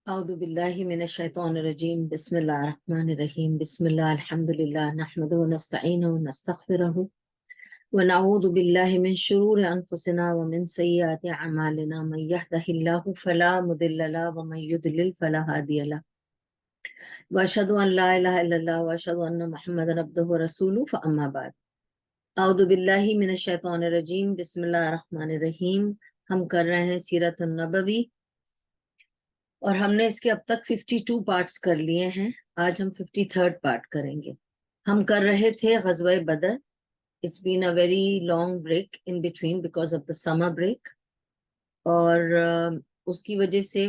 أعوذ بالله من الشيطان الرجيم بسم الله الرحمن الرحيم بسم الله الحمد لله نحمده ونستعينه ونستغفره ونعوذ بالله من شرور أنفسنا ومن سيئات أعمالنا من يهده الله فلا مضل له ومن يضلل فلا هادي له وأشهد أن لا إله إلا الله وأشهد أن محمدا عبده ورسوله فأما بعد أعوذ بالله من الشيطان الرجيم بسم الله الرحمن الرحيم ہم کر رہے ہیں سیرت النبوی اور ہم نے اس کے اب تک 52 پارٹس کر لیے ہیں. آج ہم 53rd پارٹ کریں گے. ہم کر رہے تھے غزوہ بدر. It's been a very long break in between because of the summer break. اور اس کی وجہ سے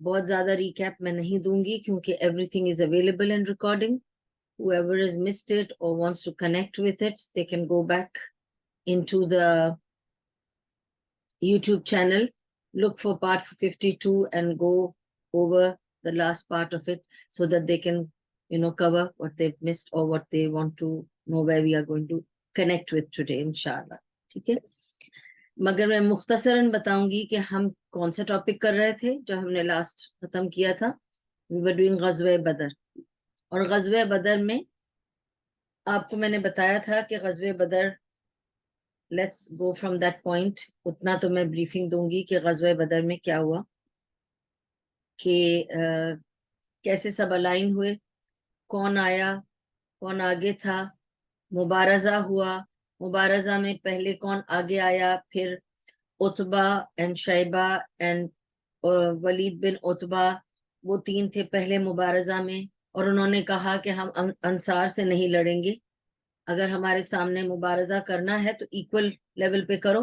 بہت زیادہ ریکیپ میں نہیں دوں گی کیونکہ everything is available in recording. Whoever has missed it or wants to connect with it, they can go back into the YouTube channel, look for part 52 and go over the last part of it so that they can, cover what they've missed or what they want to know where we are going to connect with today, inshallah. ٹھیک ہے. مگر میں مختصراً بتاؤں گی کہ ہم کون سا ٹاپک کر رہے تھے جو ہم نے لاسٹ ختم کیا تھا. We were doing غزوہ بدر. اور غزوہ بدر میں آپ کو میں نے بتایا تھا کہ غزوہ Badr let's go from that point. اتنا تو میں بریفنگ دوں گی کہ غزوہ بدر میں کیا ہوا, کہ کیسے سب الائن ہوئے, کون آیا, کون آگے تھا, مبارزہ ہوا. مبارزہ میں پہلے کون آگے آیا, پھر عتبہ اینڈ شیبہ اینڈ ولید بن عتبہ, وہ تین تھے پہلے مبارزہ میں, اور انہوں نے کہا کہ ہم انصار سے نہیں لڑیں گے. اگر ہمارے سامنے مبارزہ کرنا ہے تو ایکول لیول پہ کرو,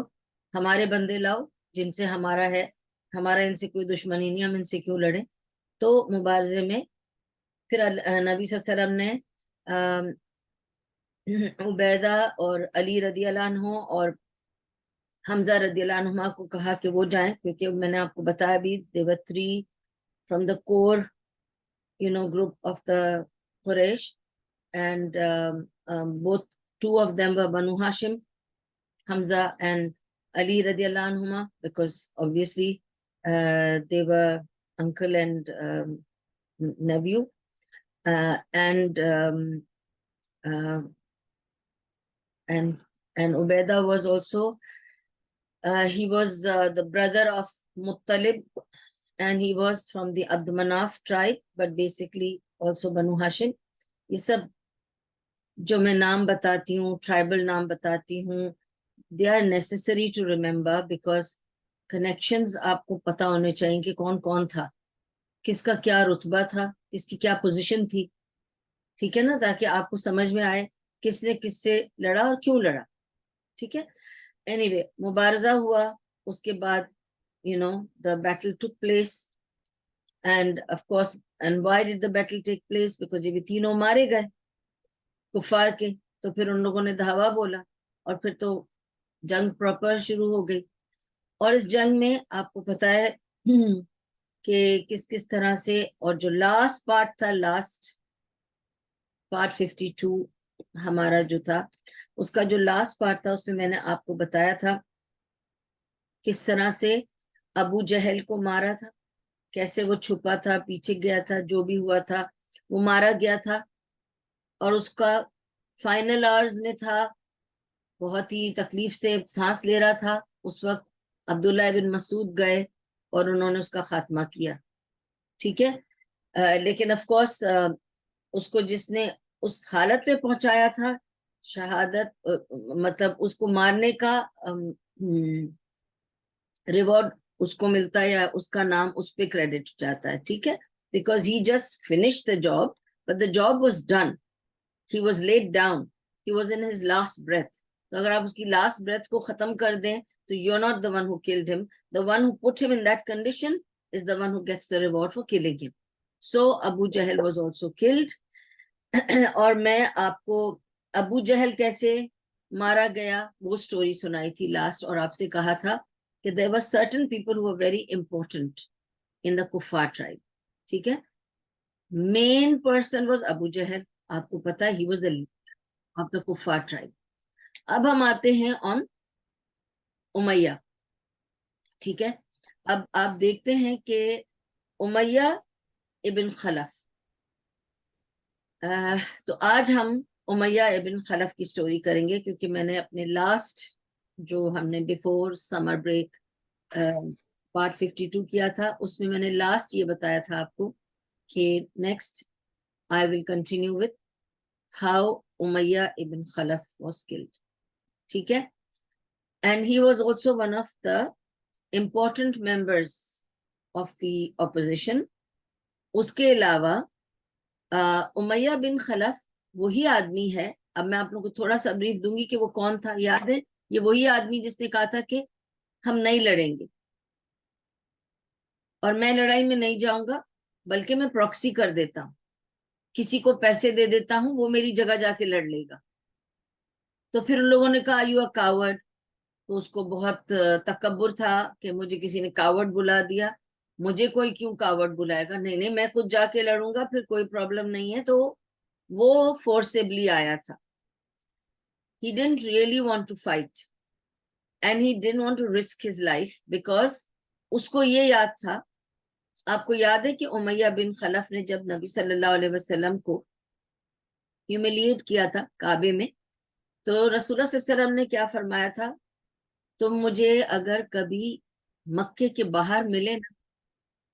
ہمارے بندے لاؤ جن سے ہمارا ہے, ہمارا ان سے کوئی دشمنی نہیں, ہم ان سے کیوں لڑیں. تو مبارزے میں پھر نبی صلی اللہ علیہ وسلم نے عبیدہ اور علی رضی اللہ عنہ اور حمزہ رضی اللہ عنہما کو کہا کہ وہ جائیں, کیونکہ میں نے آپ کو بتایا بھی they were three from the core group of the Quraysh, and both two of them were Banu Hashim, Hamza and Ali radiallahu anhuma, because obviously they were uncle and nephew, and Ubaidah was also he was the brother of Muttalib, and he was from the Abd Manaf tribe, but basically also Banu Hashim. یہ سب جو میں نام بتاتی ہوں, tribal نام بتاتی ہوں, they are necessary to remember because connections آپ کو پتہ ہونے چاہیے کہ کون کون تھا, کس کا کیا رتبہ تھا, کس کی کیا پوزیشن تھی. ٹھیک ہے نا, تاکہ آپ کو سمجھ میں آئے کس نے کس سے لڑا اور کیوں لڑا. ٹھیک ہے. anyway, مبارزہ ہوا. اس کے بعد the battle took place, and of course, and why did the battle take place? Because یہ تینوں مارے گئے کفار کے, تو پھر ان لوگوں نے دھاوا بولا اور پھر تو جنگ پراپر شروع ہو گئی. اور اس جنگ میں آپ کو پتا ہے کہ کس کس طرح سے, اور جو لاسٹ پارٹ تھا, لاسٹ پارٹ 52 ہمارا جو تھا, اس کا جو لاسٹ پارٹ تھا, اس میں میں نے آپ کو بتایا تھا کس طرح سے ابو جہل کو مارا تھا, کیسے وہ چھپا تھا, پیچھے گیا تھا, جو بھی ہوا تھا وہ مارا گیا تھا. اور اس کا فائنل آورز میں تھا, بہت ہی تکلیف سے سانس لے رہا تھا. اس وقت عبداللہ بن مسعود گئے اور انہوں نے اس کا خاتمہ کیا. ٹھیک ہے. لیکن آف کورس اس کو جس نے اس حالت میں پہنچایا تھا, شہادت مطلب اس کو مارنے کا ریوارڈ اس کو ملتا ہے, یا اس کا نام اس پہ کریڈٹ جاتا ہے. ٹھیک ہے. Because he just finish the job, but the job was done. He was laid down, he was in his last breath. تو اگر آپ اس کی لاسٹ بریتھ کو ختم کر دیں تو you are not the one who killed him, the one who put him in that condition is the one who gets the reward for killing him. So Abu Jahl was also killed. اور میں آپ کو ابو جہل کیسے مارا گیا وہ سٹوری سنائی تھی لاسٹ, اور آپ سے کہا تھا کہ there were certain people who were very important in the Kuffar tribe. ٹھیک ہے. main person was Abu Jahl. آپ کو پتا he was the leader of the Kuffar tribe. اب ہم آتے ہیں on امیہ. ٹھیک ہے. اب آپ دیکھتے ہیں کہ امیہ ابن خلف. تو آج ہم امیہ ابن خلف کی سٹوری کریں گے، کیونکہ میں نے اپنے لاسٹ جو ہم نے بیفور سمر بریک پارٹ 52 کیا تھا، اس میں نے لاسٹ یہ بتایا تھا آپ کو کہ next I will continue with how Umayyah ibn Khalaf was killed. ٹھیک ہے. And he was also one of the important members of the opposition. اس کے علاوہ امیہ بن خلف وہی آدمی ہے، اب میں آپ لوگوں کو تھوڑا سا بریف دوں گی کہ وہ کون تھا. یاد ہے، یہ وہی آدمی جس نے کہا تھا کہ ہم نہیں لڑیں گے اور میں لڑائی میں نہیں جاؤں گا، بلکہ میں پراکسی کر دیتا ہوں، کسی کو پیسے دے دیتا ہوں، وہ میری جگہ جا کے لڑ لے گا. تو پھر ان لوگوں نے کہا یو آر کاورڈ. تو اس کو بہت تکبر تھا کہ مجھے کسی نے کاورڈ بلا دیا، مجھے کوئی کیوں کاورڈ بلائے گا، نہیں نہیں میں خود جا کے لڑوں گا، پھر کوئی پرابلم نہیں ہے. تو وہ فورسبلی آیا تھا. He didn't really want to fight and he didn't want to risk his life because اس کو یہ یاد تھا. آپ کو یاد ہے کہ امیہ بن خلف نے جب نبی صلی اللہ علیہ وسلم کو ہیوملیٹ کیا تھا کعبے میں، تو رسول اللہ صلی اللہ علیہ وسلم نے کیا فرمایا تھا، تم مجھے اگر کبھی مکے کے باہر ملے نا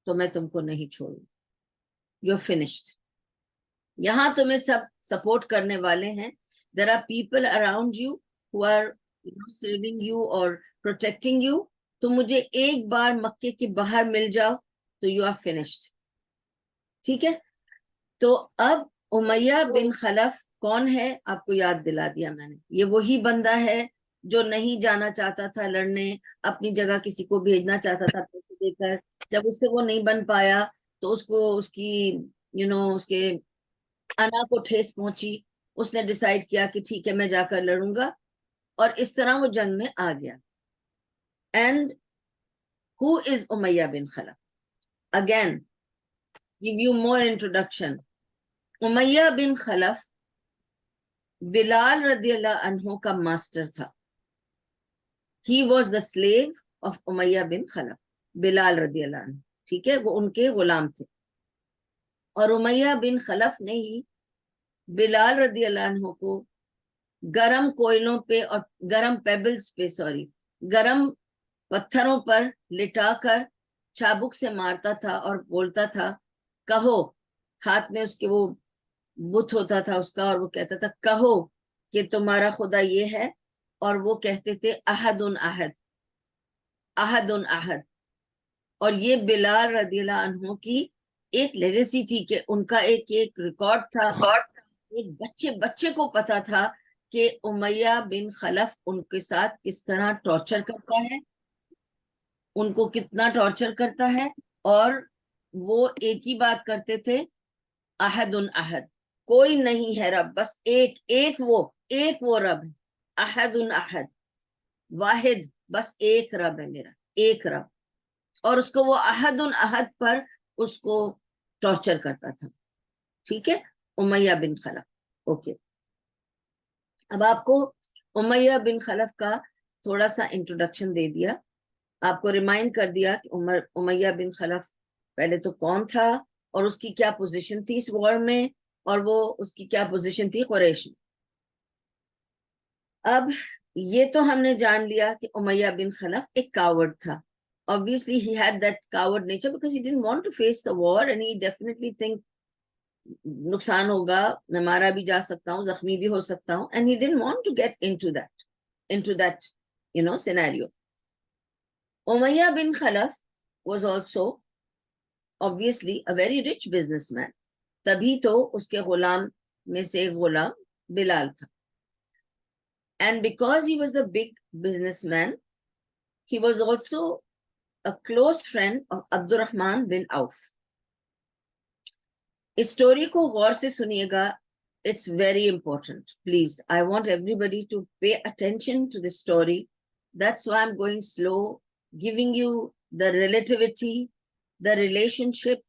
تو میں تم کو نہیں چھوڑوں. You finished. یہاں تمہیں سب سپورٹ کرنے والے ہیں. There are people around you who are saving you or protecting you. تم مجھے ایک بار مکے کے باہر مل جاؤ تو you are finished. ٹھیک ہے. تو اب امیہ بن خلف کون ہے آپ کو یاد دلا دیا میں نے. یہ وہی بندہ ہے جو نہیں جانا چاہتا تھا لڑنے، اپنی جگہ کسی کو بھیجنا چاہتا تھا پیسے دے کر. جب اس سے وہ نہیں بن پایا تو اس کو اس کی اس کے انا کو ٹھیس پہنچی. اس نے ڈیسائیڈ کیا کہ ٹھیک ہے میں جا کر لڑوں گا، اور اس طرح وہ جنگ میں آ گیا. اینڈ ہو از امیہ بن خلف؟ Again give you more introduction. امیہ بن خلف بلال رضی اللہ عنہ کا ماسٹر تھا. He was the slave of امیہ بن خلف. بلال رضی اللہ عنہ، ٹھیک ہے، وہ ان کے غلام تھے. اور امیہ بن خلف نے ہی بلال رضی اللہ عنہ کو گرم کوئلوں پہ اور گرم پتھروں پر لٹا کر چابک سے مارتا تھا اور بولتا تھا کہو. ہاتھ میں اس کے وہ بت ہوتا تھا اس کا، اور وہ کہتا تھا کہو کہ تمہارا خدا یہ ہے، اور وہ کہتے تھے احد احد احد احد. اور یہ بلال رضی اللہ عنہ کی ایک لیگیسی تھی کہ ان کا ایک ریکارڈ تھا. ایک بچے کو پتا تھا کہ امیہ بن خلف ان کے ساتھ کس طرح ٹارچر کرتا ہے، ان کو کتنا ٹارچر کرتا ہے. اور وہ ایک ہی بات کرتے تھے، احد احد، کوئی نہیں ہے رب، بس ایک وہ رب ہے. احد احد، واحد، بس ایک رب ہے میرا، ایک رب. اور اس کو وہ احد احد پر اس کو ٹارچر کرتا تھا. ٹھیک ہے، امیہ بن خلف. اوکے، اب آپ کو امیہ بن خلف کا تھوڑا سا انٹروڈکشن دے دیا، آپ کو ریمائنڈ کر دیا کہ امیہ بن خلف پہلے تو کون تھا اور اس کی کیا پوزیشن تھی اس وار میں، اور وہ اس کی کیا پوزیشن تھی قریش میں. اب یہ تو ہم نے جان لیا کہ امیہ بن خلف ایک کاورڈ تھا. Obviously he had that coward nature because he didn't want to face the war and he definitely think نقصان ہوگا، میں مارا بھی جا سکتا ہوں، زخمی بھی ہو سکتا ہوں. And he didn't want to get into that scenario. Umayyah bin Khalaf was also obviously a very rich businessman. تبھی تو اس کے غلام میں سے ایک غلام بلال تھا. And because he was a big businessman, he was also a close friend of Abdurrahman bin Auf. اس story کو غور سے سنیے گا. It's very important. Please, I want everybody to pay attention to this story. That's why I'm going slow, giving you the relativity, the relationship,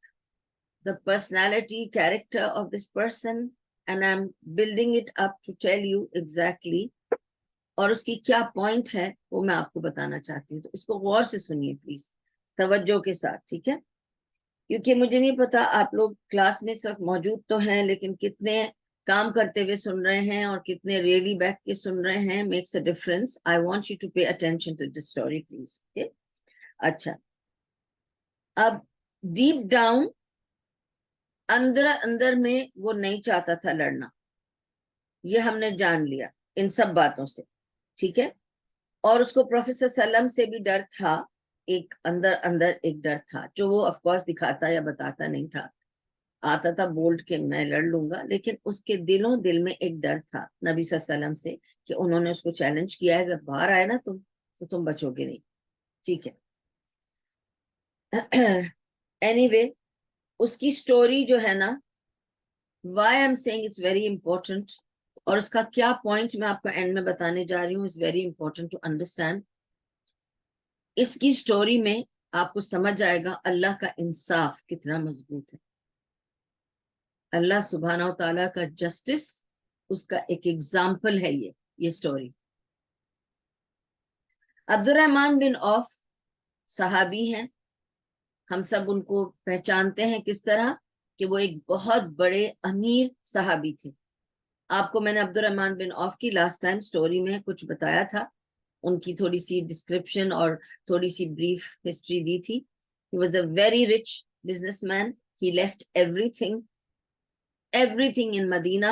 the personality, character of this person, and I'm building it up to tell you exactly. اور اس کی کیا point ہے وہ میں آپ کو بتانا چاہتی ہوں. تو اس کو غور سے سنیے پلیز، توجہ کے ساتھ، ٹھیک ہے. کیونکہ مجھے نہیں پتا آپ لوگ کلاس میں اس وقت موجود تو ہیں لیکن کتنے کام کرتے ہوئے سن رہے ہیں اور کتنے ریئلی بیٹھ کے سن رہے ہیں, makes a difference. I want you to pay attention to this story please. اچھا, اب ڈیپ ڈاؤن اندر اندر میں وہ نہیں چاہتا تھا لڑنا, یہ ہم نے جان لیا ان سب باتوں سے, ٹھیک ہے. اور اس کو پروفیسر سلم سے بھی ڈر تھا, ایک اندر اندر ایک ڈر تھا جو وہ آف کورس دکھاتا یا بتاتا نہیں تھا. آتا تھا بولڈ کے میں لڑ لوں گا, لیکن اس کے دلوں دل میں ایک ڈر تھا نبی صلی اللہ علیہ وسلم سے کہ انہوں نے اس کو چیلنج کیا ہے, اگر باہر آئے نا تم تو تم بچو گے نہیں, ٹھیک ہے. اینی وے, اس کی سٹوری جو ہے نا, why I'm seeing it's very important, اور اس کا کیا پوائنٹ میں آپ کو اینڈ میں بتانے جا رہی ہوں, is very important to understand. اس کی سٹوری میں آپ کو سمجھ آئے گا اللہ کا انصاف کتنا مضبوط ہے, اللہ سبحانہ و تعالیٰ کا جسٹس, اس کا ایک ایگزامپل ہے یہ سٹوری. عبد الرحمن بن عوف صحابی ہیں, ہم سب ان کو پہچانتے ہیں کس طرح کہ وہ ایک بہت بڑے امیر صحابی تھے. آپ کو میں نے عبد الرحمن بن عوف کی لاسٹ ٹائم سٹوری میں کچھ بتایا تھا, ان کی تھوڑی سی ڈسکرپشن اور تھوڑی سی بریف ہسٹری دی تھی. He was a very rich businessman. He left everything in Medina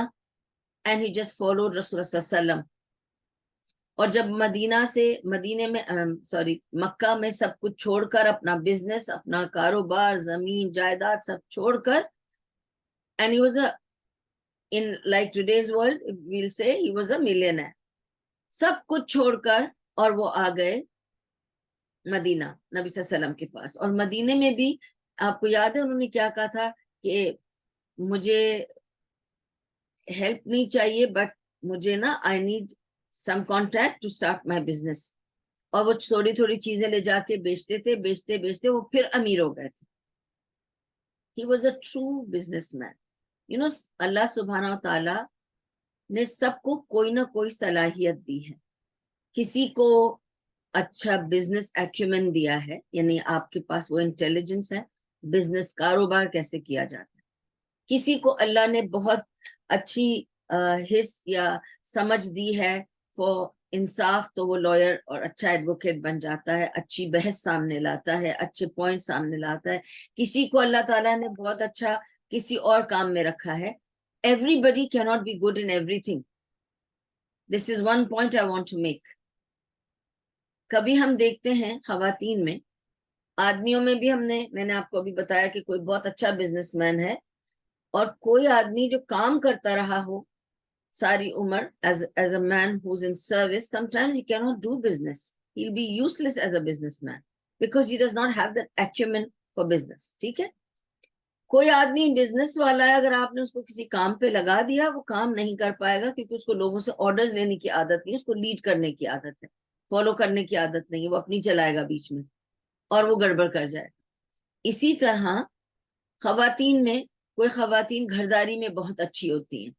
and he just followed Rasulullah sallallahu alaihi wasallam. اور جب مدینے میں مکہ میں سب کچھ چھوڑ کر, اپنا بزنس, اپنا کاروبار, زمین جائیداد سب چھوڑ کر, and he was in like today's world we'll say he was a millionaire. سب کچھ چھوڑ کر اور وہ آ گئے مدینہ نبی صلی اللہ علیہ وسلم کے پاس. اور مدینے میں بھی آپ کو یاد ہے انہوں نے کیا کہا تھا کہ مجھے ہیلپ نہیں چاہیے, بٹ مجھے نا I need some contact to start my business. اور وہ تھوڑی تھوڑی چیزیں لے جا کے بیچتے تھے, بیچتے بیچتے وہ پھر امیر ہو گئے تھے. He was a true businessman. You know, اللہ سبحانہ و تعالی نے سب کو کوئی نہ کوئی صلاحیت دی ہے. کسی کو اچھا بزنس ایکومن دیا ہے, یعنی آپ کے پاس وہ انٹیلیجنس ہے بزنس کاروبار کیسے کیا جاتا ہے. کسی کو اللہ نے بہت اچھی حس یا سمجھ دی ہے فور انصاف, تو وہ لائر اور اچھا ایڈوکیٹ بن جاتا ہے, اچھی بحث سامنے لاتا ہے, اچھے پوائنٹ سامنے لاتا ہے. کسی کو اللہ تعالیٰ نے بہت اچھا کسی اور کام میں رکھا ہے. Everybody cannot be good in everything. This is one point I want to make. کبھی ہم دیکھتے ہیں خواتین میں, آدمیوں میں بھی میں نے آپ کو ابھی بتایا کہ کوئی بہت اچھا بزنس مین ہے, اور کوئی آدمی جو کام کرتا رہا ہو ساری عمر as a man who's in service, sometimes he cannot do business. He'll be useless as a businessman because he does not have that acumen for business. ٹھیک ہے, کوئی آدمی بزنس والا ہے, اگر آپ نے اس کو کسی کام پہ لگا دیا وہ کام نہیں کر پائے گا, کیونکہ اس کو لوگوں سے آرڈرز لینے کی عادت نہیں, اس کو لیڈ کرنے کی عادت ہے, فالو کرنے کی عادت نہیں ہے, وہ اپنی چلائے گا بیچ میں اور وہ گڑبڑ کر جائے گا. اسی طرح خواتین میں کوئی خواتین گھرداری میں بہت اچھی ہوتی ہیں,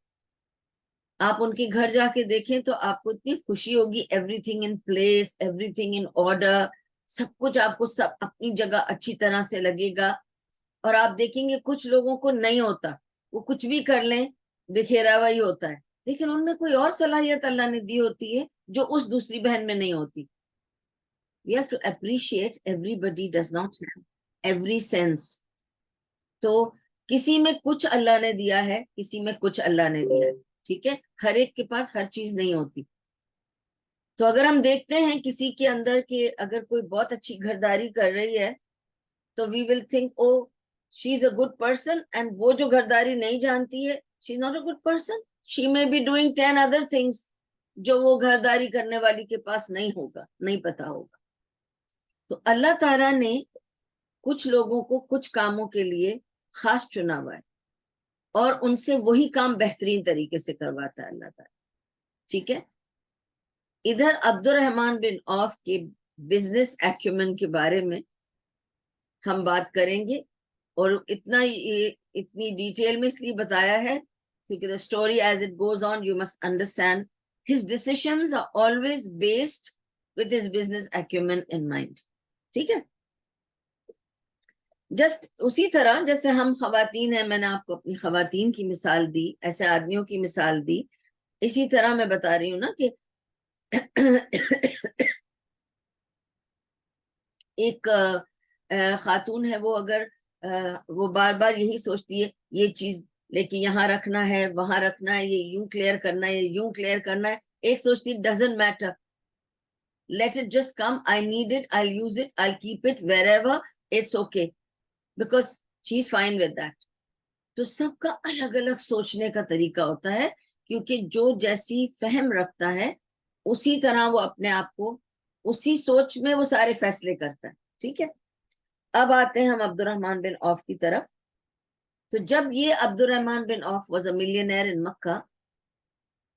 آپ ان کے گھر جا کے دیکھیں تو آپ کو اتنی خوشی ہوگی, everything in place, everything in order, سب کچھ آپ کو سب اپنی جگہ اچھی طرح سے لگے گا. اور آپ دیکھیں گے کچھ لوگوں کو نہیں ہوتا, وہ کچھ بھی کر لیں بکھیرا ہوا ہی ہوتا ہے, لیکن ان میں کوئی اور صلاحیت اللہ نے دی ہوتی ہے جو اس دوسری بہن میں نہیں ہوتی. We have to appreciate everybody does not have every sense. تو کسی میں کچھ اللہ نے دیا ہے, کسی میں کچھ اللہ نے دیا ہے, ٹھیک ہے, ہر ایک کے پاس ہر چیز نہیں ہوتی. تو اگر ہم دیکھتے ہیں کسی کے اندر کہ اگر کوئی بہت اچھی گھرداری کر رہی ہے تو we will think oh she is a good person, and وہ جو گھرداری نہیں جانتی ہے she is not a good person, she may be doing 10 other things جو وہ گھرداری کرنے والی کے پاس نہیں ہوگا, نہیں پتا ہوگا. تو اللہ تعالیٰ نے کچھ لوگوں کو کچھ کاموں کے لیے خاص چنا ہوا ہے, اور ان سے وہی کام بہترین طریقے سے کرواتا ہے اللہ تعالیٰ, ٹھیک ہے. ادھر عبد الرحمن بن عوف کے بزنس ایکومن کے بارے میں ہم بات کریں گے, اور اتنی ڈیٹیل میں اس لیے بتایا ہے کیونکہ the story as it goes on you must understand his decisions are always based with his business acumen in mind. ٹھیک ہے. جسٹ اسی طرح جیسے ہم خواتین ہیں، میں نے آپ کو اپنی خواتین کی مثال دی، ایسے آدمیوں کی مثال دی، اسی طرح میں بتا رہی ہوں نا کہ ایک خاتون ہے، وہ اگر وہ بار بار یہی سوچتی ہے یہ چیز لے کے یہاں رکھنا ہے، وہاں رکھنا ہے، یہ یوں کلیئر کرنا ہے، یہ یوں کلیئر کرنا ہے، ایک سوچتی doesn't matter, let it just come, I need it, I'll use it, I'll keep it wherever, it's okay because she's fine with that. تو سب کا الگ الگ سوچنے کا طریقہ ہوتا ہے، کیونکہ جو جیسی فہم رکھتا ہے اسی طرح وہ اپنے آپ کو اسی سوچ میں وہ سارے فیصلے کرتا ہے. ٹھیک ہے، اب آتے ہیں ہم عبد الرحمن بن عوف کی طرف. تو جب یہ Abdur Rahman bin Auf was a millionaire in Mecca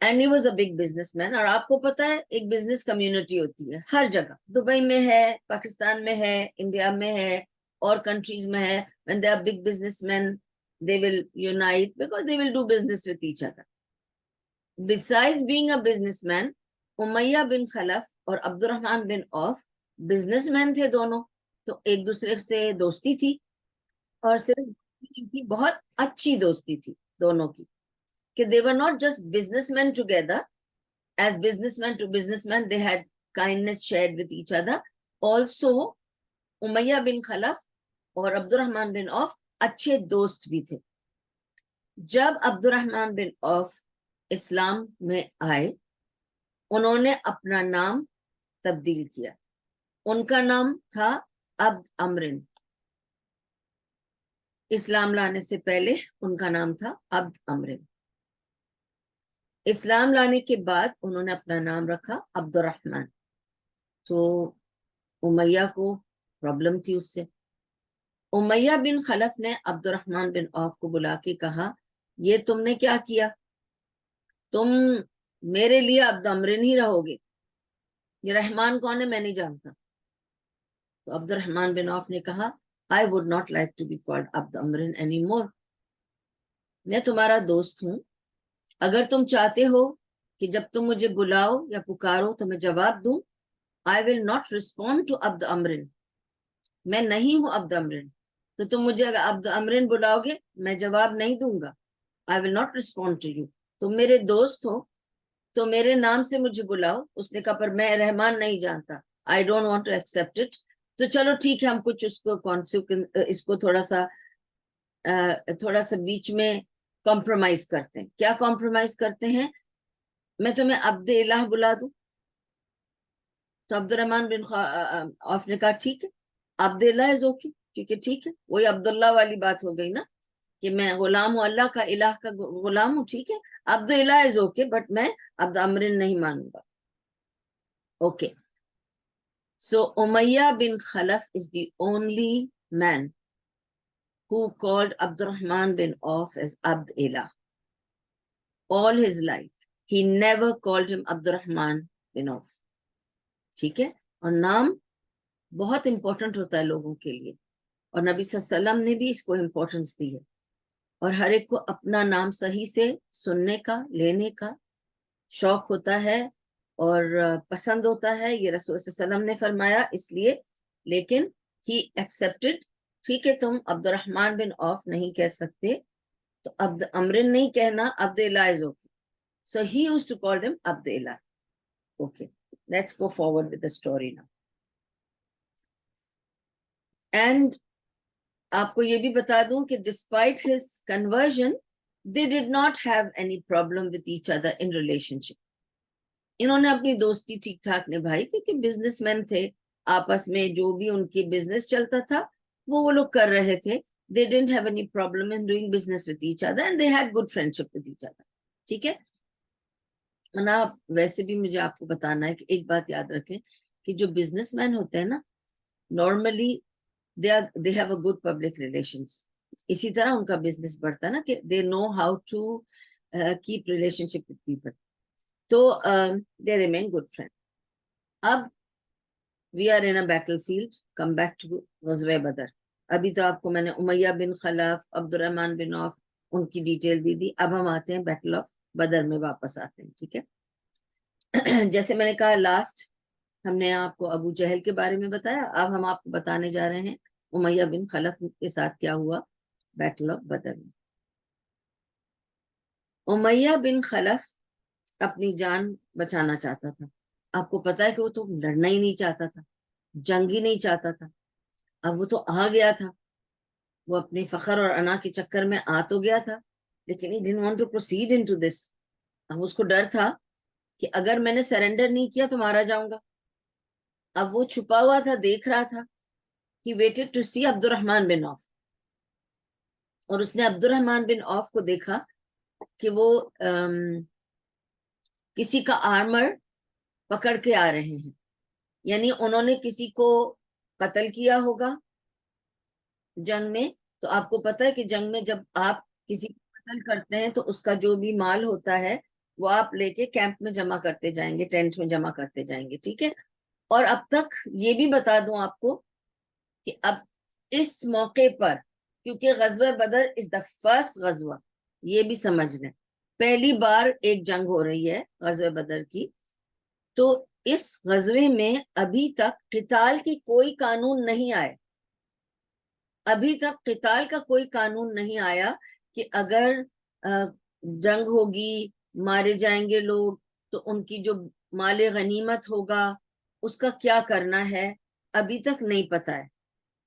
and he was a big businessman. اور آپ کو پتا ہے ایک بزنس کمیونٹی ہوتی ہے ہر جگہ، دبئی میں ہے، پاکستان میں ہے، انڈیا میں ہے، اور کنٹریز میں ہے. when they are big businessmen they will unite because they will do business with each other. Besides being a businessman, امیہ بن خلف اور عبد الرحمن بن عوف بزنس مین تھے دونوں، تو ایک دوسرے سے دوستی تھی، اور صرف تھی، بہت اچھی دوستی تھی دونوں کی، کہ they were not just businessmen together. As businessman to businessman, they had kindness shared with each other. Also, امیہ بن خلف اور عبد الرحمن بن عوف اچھے دوست بھی تھے. جب عبد الرحمن بن عوف اسلام میں آئے، انہوں نے اپنا نام تبدیل کیا. ان کا نام تھا عبد امرن. اسلام لانے سے پہلے ان کا نام تھا عبد امرن. اسلام لانے کے بعد انہوں نے اپنا نام رکھا عبد الرحمن. تو امیہ کو پرابلم تھی اس سے. امیہ بن خلف نے عبد الرحمن بن عوف کو بلا کے کہا یہ تم نے کیا کیا، تم میرے لیے عبد امرن ہی رہو گے، یہ رحمان کون ہے میں نہیں جانتا. تو عبد الرحمن بن عوف نے کہا I would not like to be called Abdul امرن anymore. میں تمہارا دوست ہوں، اگر تم چاہتے ہو کہ جب تم مجھے بلاؤ یا پکارو تو میں جواب دوں، I will not respond to عبد امرن. میں نہیں ہوں عبد امرن، تو تم مجھے اگر عبد امرن بلاؤ گے میں جواب نہیں دوں گا. I will not respond to you. تم میرے دوست ہو تو میرے نام سے مجھے بلاؤ. اس نے کہا پر میں رحمان نہیں جانتا، I don't want to accept it. تو چلو ٹھیک ہے، ہم کچھ اس کو تھوڑا سا بیچ میں کمپرومائز کرتے ہیں. کیا کمپرومائز کرتے ہیں؟ میں تمہیں عبد الہ بلا دوں. تو عبد الرحمن بن عوف نے کہا ٹھیک ہے، عبد الہ از اوکے، کیونکہ ٹھیک ہے وہی عبداللہ والی بات ہو گئی نا، کہ میں غلام ہوں، اللہ کا، الہ کا غلام ہوں. ٹھیک ہے، عبد الہ از اوکے، بٹ میں عبد امرن نہیں مانوں گا. Okay. So Umayyah bin Khalaf is the only man who called Abdurrahman bin Auf as Abd Ilah. All his life, he never called him Abdurrahman bin Auf. ٹھیک ہے، اور نام بہت امپورٹنٹ ہوتا ہے لوگوں کے لیے، اور نبی صلی اللہ علیہ وسلم نے بھی اس کو امپورٹنس دی ہے، اور ہر ایک کو اپنا نام صحیح سے سننے کا، لینے کا شوق ہوتا ہے اور پسند ہوتا ہے. یہ رسول صلی اللہ علیہ وسلم نے فرمایا اس لیے، لیکن ہی ایکسپٹڈ. ٹھیک ہے، تم عبد الرحمن بن عوف نہیں کہہ سکتے تو عبد امرن نہیں کہنا، Abdullah is okay. So he used to call him Abdullah. Okay, let's go forward with the story now. And آپ کو یہ بھی بتا دوں کہ despite his conversion they did not have any problem with each other in relationship. انہوں نے اپنی دوستی ٹھیک ٹھاک نبھائی، کیونکہ بزنس مین تھے، آپس میں جو بھی ان کی بزنس چلتا تھا وہ لوگ کر رہے تھے. they didn't have any problem in doing business with each other and they had good friendship with each other. ٹھیک ہے. ویسے بھی مجھے آپ کو بتانا ہے کہ ایک بات یاد رکھیں کہ جو بزنس مین ہوتے ہیں نا، normally they have a good public relations. اسی طرح ان کا بزنس بڑھتا ہے نا، کہ they know how to keep relationship with people. تو they remain good friends. اب we are in a battlefield. Come back to غزوہ بدر. ابھی تو آپ کو میں نے امیہ بن خلف، عبد الرحمن بن عوف، ان کی ڈیٹیل دی. اب ہم آتے ہیں بیٹل آف بدر میں واپس آتے ہیں. ٹھیک ہے، جیسے میں نے کہا لاسٹ ہم نے آپ کو ابو جہل کے بارے میں بتایا، اب ہم آپ کو بتانے جا رہے ہیں امیہ بن خلف کے ساتھ کیا ہوا بیٹل آف بدر میں. امیہ بن خلف اپنی جان بچانا چاہتا تھا. آپ کو پتا ہے کہ وہ تو لڑنا ہی نہیں چاہتا تھا, جنگ ہی نہیں چاہتا تھا. اب وہ تو آ گیا تھا, وہ اپنے فخر اور انا کے چکر میں آ تو گیا تھا, لیکن he didn't want to proceed into this. اب اس کو ڈر تھا کہ اگر میں نے سرنڈر نہیں کیا تو مارا جاؤں گا. اب وہ چھپا ہوا تھا, دیکھ رہا تھا. He waited to see Abdul Rahman bin عوف, اور اس نے عبد الرحمن بن عوف کو دیکھا کہ وہ کسی کا آرمر پکڑ کے آ رہے ہیں, یعنی انہوں نے کسی کو قتل کیا ہوگا جنگ میں. تو آپ کو پتا ہے کہ جنگ میں جب آپ کسی کو قتل کرتے ہیں تو اس کا جو بھی مال ہوتا ہے وہ آپ لے کے کیمپ میں جمع کرتے جائیں گے, ٹینٹ میں جمع کرتے جائیں گے, ٹھیک ہے. اور اب تک یہ بھی بتا دوں آپ کو کہ اب اس موقع پر, کیونکہ غزوہ بدر از دا فرسٹ غزوہ, یہ بھی سمجھ لیں پہلی بار ایک جنگ ہو رہی ہے غزوہ بدر کی, تو اس غزوے میں ابھی تک قتال کی کوئی قانون نہیں آئے. ابھی تک قتال کا کوئی قانون نہیں آیا کہ اگر جنگ ہوگی, مارے جائیں گے لوگ, تو ان کی جو مال غنیمت ہوگا اس کا کیا کرنا ہے, ابھی تک نہیں پتا ہے.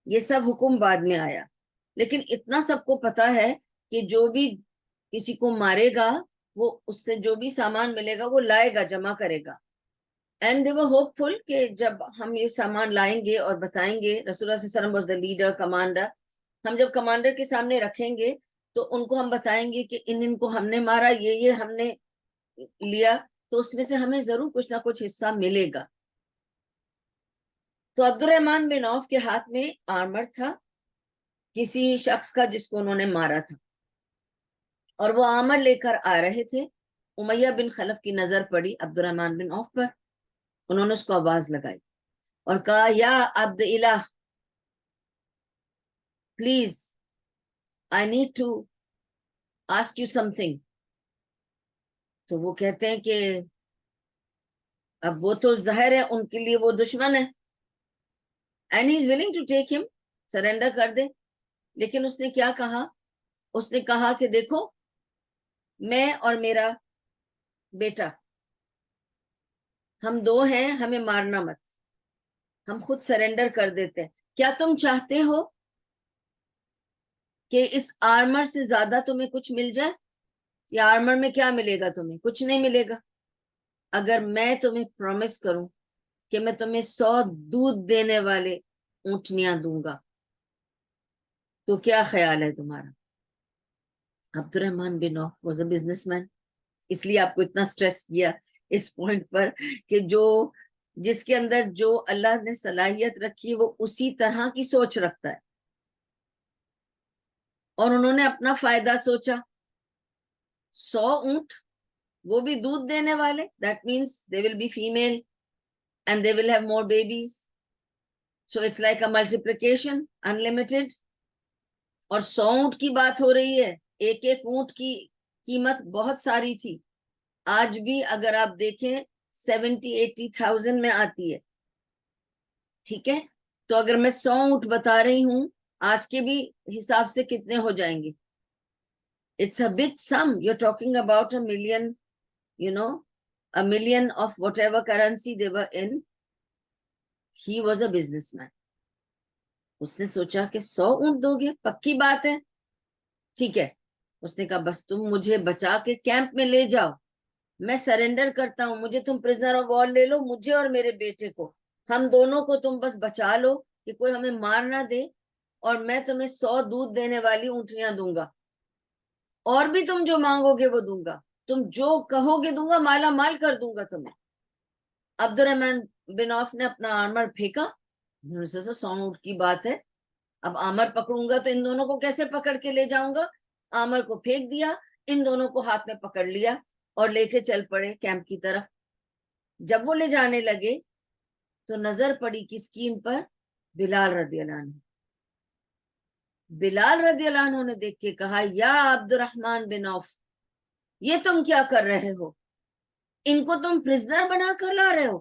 یہ سب حکم بعد میں آیا, لیکن اتنا سب کو پتا ہے کہ جو بھی کسی کو مارے گا وہ اس سے جو بھی سامان ملے گا وہ لائے گا, جمع کرے گا. اینڈ دے ور ہوپ فل کہ جب ہم یہ سامان لائیں گے اور بتائیں گے, رسول اللہ صلی اللہ علیہ وسلم واز دا لیڈر, کمانڈر, ہم جب کمانڈر کے سامنے رکھیں گے تو ان کو ہم بتائیں گے کہ ان کو ہم نے مارا, یہ ہم نے لیا, تو اس میں سے ہمیں ضرور کچھ نہ کچھ حصہ ملے گا. تو عبد الرحمن بن عوف کے ہاتھ میں آرمر تھا کسی شخص کا جس کو انہوں نے مارا تھا, اور وہ آرمر لے کر آ رہے تھے. امیہ بن خلف کی نظر پڑی عبد الرحمن بن عوف پر, انہوں نے اس کو آواز لگائی اور کہا, یا عبد الہ please I need to ask you something. تو وہ کہتے ہیں کہ اب وہ تو ظاہر ہے ان کے لیے وہ دشمن ہے, and he is willing to take him, surrender کر دے. لیکن اس نے کیا کہا, اس نے کہا کہ دیکھو میں اور میرا بیٹا ہم دو ہیں, ہمیں مارنا مت, ہم خود سرنڈر کر دیتے ہیں. کیا تم چاہتے ہو کہ اس آرمر سے زیادہ تمہیں کچھ مل جائے؟ یا آرمر میں کیا ملے گا تمہیں؟ کچھ نہیں ملے گا. اگر میں تمہیں پرومس کروں کہ میں تمہیں 100 دودھ دینے والے اونٹنیاں دوں گا تو کیا خیال ہے تمہارا؟ عبد Rahman bin Auf was a business man, اس لیے آپ کو اتنا سٹریس کیا اس پوائنٹ پر کہ جو جس کے اندر جو اللہ نے صلاحیت رکھی وہ اسی طرح کی سوچ رکھتا ہے. اور انہوں نے اپنا فائدہ سوچا. 100 اونٹ, وہ بھی دودھ دینے والے, that means they will be female and they will have more babies. So it's like a multiplication, unlimited. اور 100 اونٹ کی بات ہو رہی ہے, ایک ایک اونٹ کی قیمت بہت ساری تھی. آج بھی اگر آپ دیکھیں 70,000-80,000 میں آتی ہے, ٹھیک ہے. تو اگر میں 100 اونٹ بتا رہی ہوں, آج کے بھی حساب سے کتنے ہو جائیں گے؟ It's a big sum. You're talking about a million, a million of whatever currency they were in. He was a businessman. اس نے سوچا کہ 100 اونٹ دو گے, پکی بات ہے, ٹھیک ہے. اس نے کہا بس تم مجھے بچا کے کیمپ میں لے جاؤ, میں سرنڈر کرتا ہوں, مجھے تم پرزنر آف وار لے لو, مجھے اور میرے بیٹے کو, ہم دونوں کو تم بس بچا لو کہ کوئی ہمیں مار نہ دے, اور میں تمہیں 100 دودھ دینے والی اونٹنیاں دوں گا, اور بھی تم جو مانگو گے وہ دوں گا, تم جو کہو گے دوں گا, مالا مال کر دوں گا تمہیں. عبد الرحمن بن عوف نے اپنا آرمر پھینکا, 100 اونٹ کی بات ہے, اب آمر پکڑوں گا تو ان دونوں کو کیسے پکڑ کے لے جاؤں گا. آمر کو پھینک دیا, ان دونوں کو ہاتھ میں پکڑ لیا اور لے کے چل پڑے کیمپ کی طرف. جب وہ لے جانے لگے تو نظر پڑی کس کی ان پر؟ بلال رضی اللہ عنہ. بلال رضی اللہ عنہ نے دیکھ کے کہا, یا عبد الرحمن بن عوف, یہ تم کیا کر رہے ہو؟ ان کو تم پرزنر بنا کر لا رہے ہو,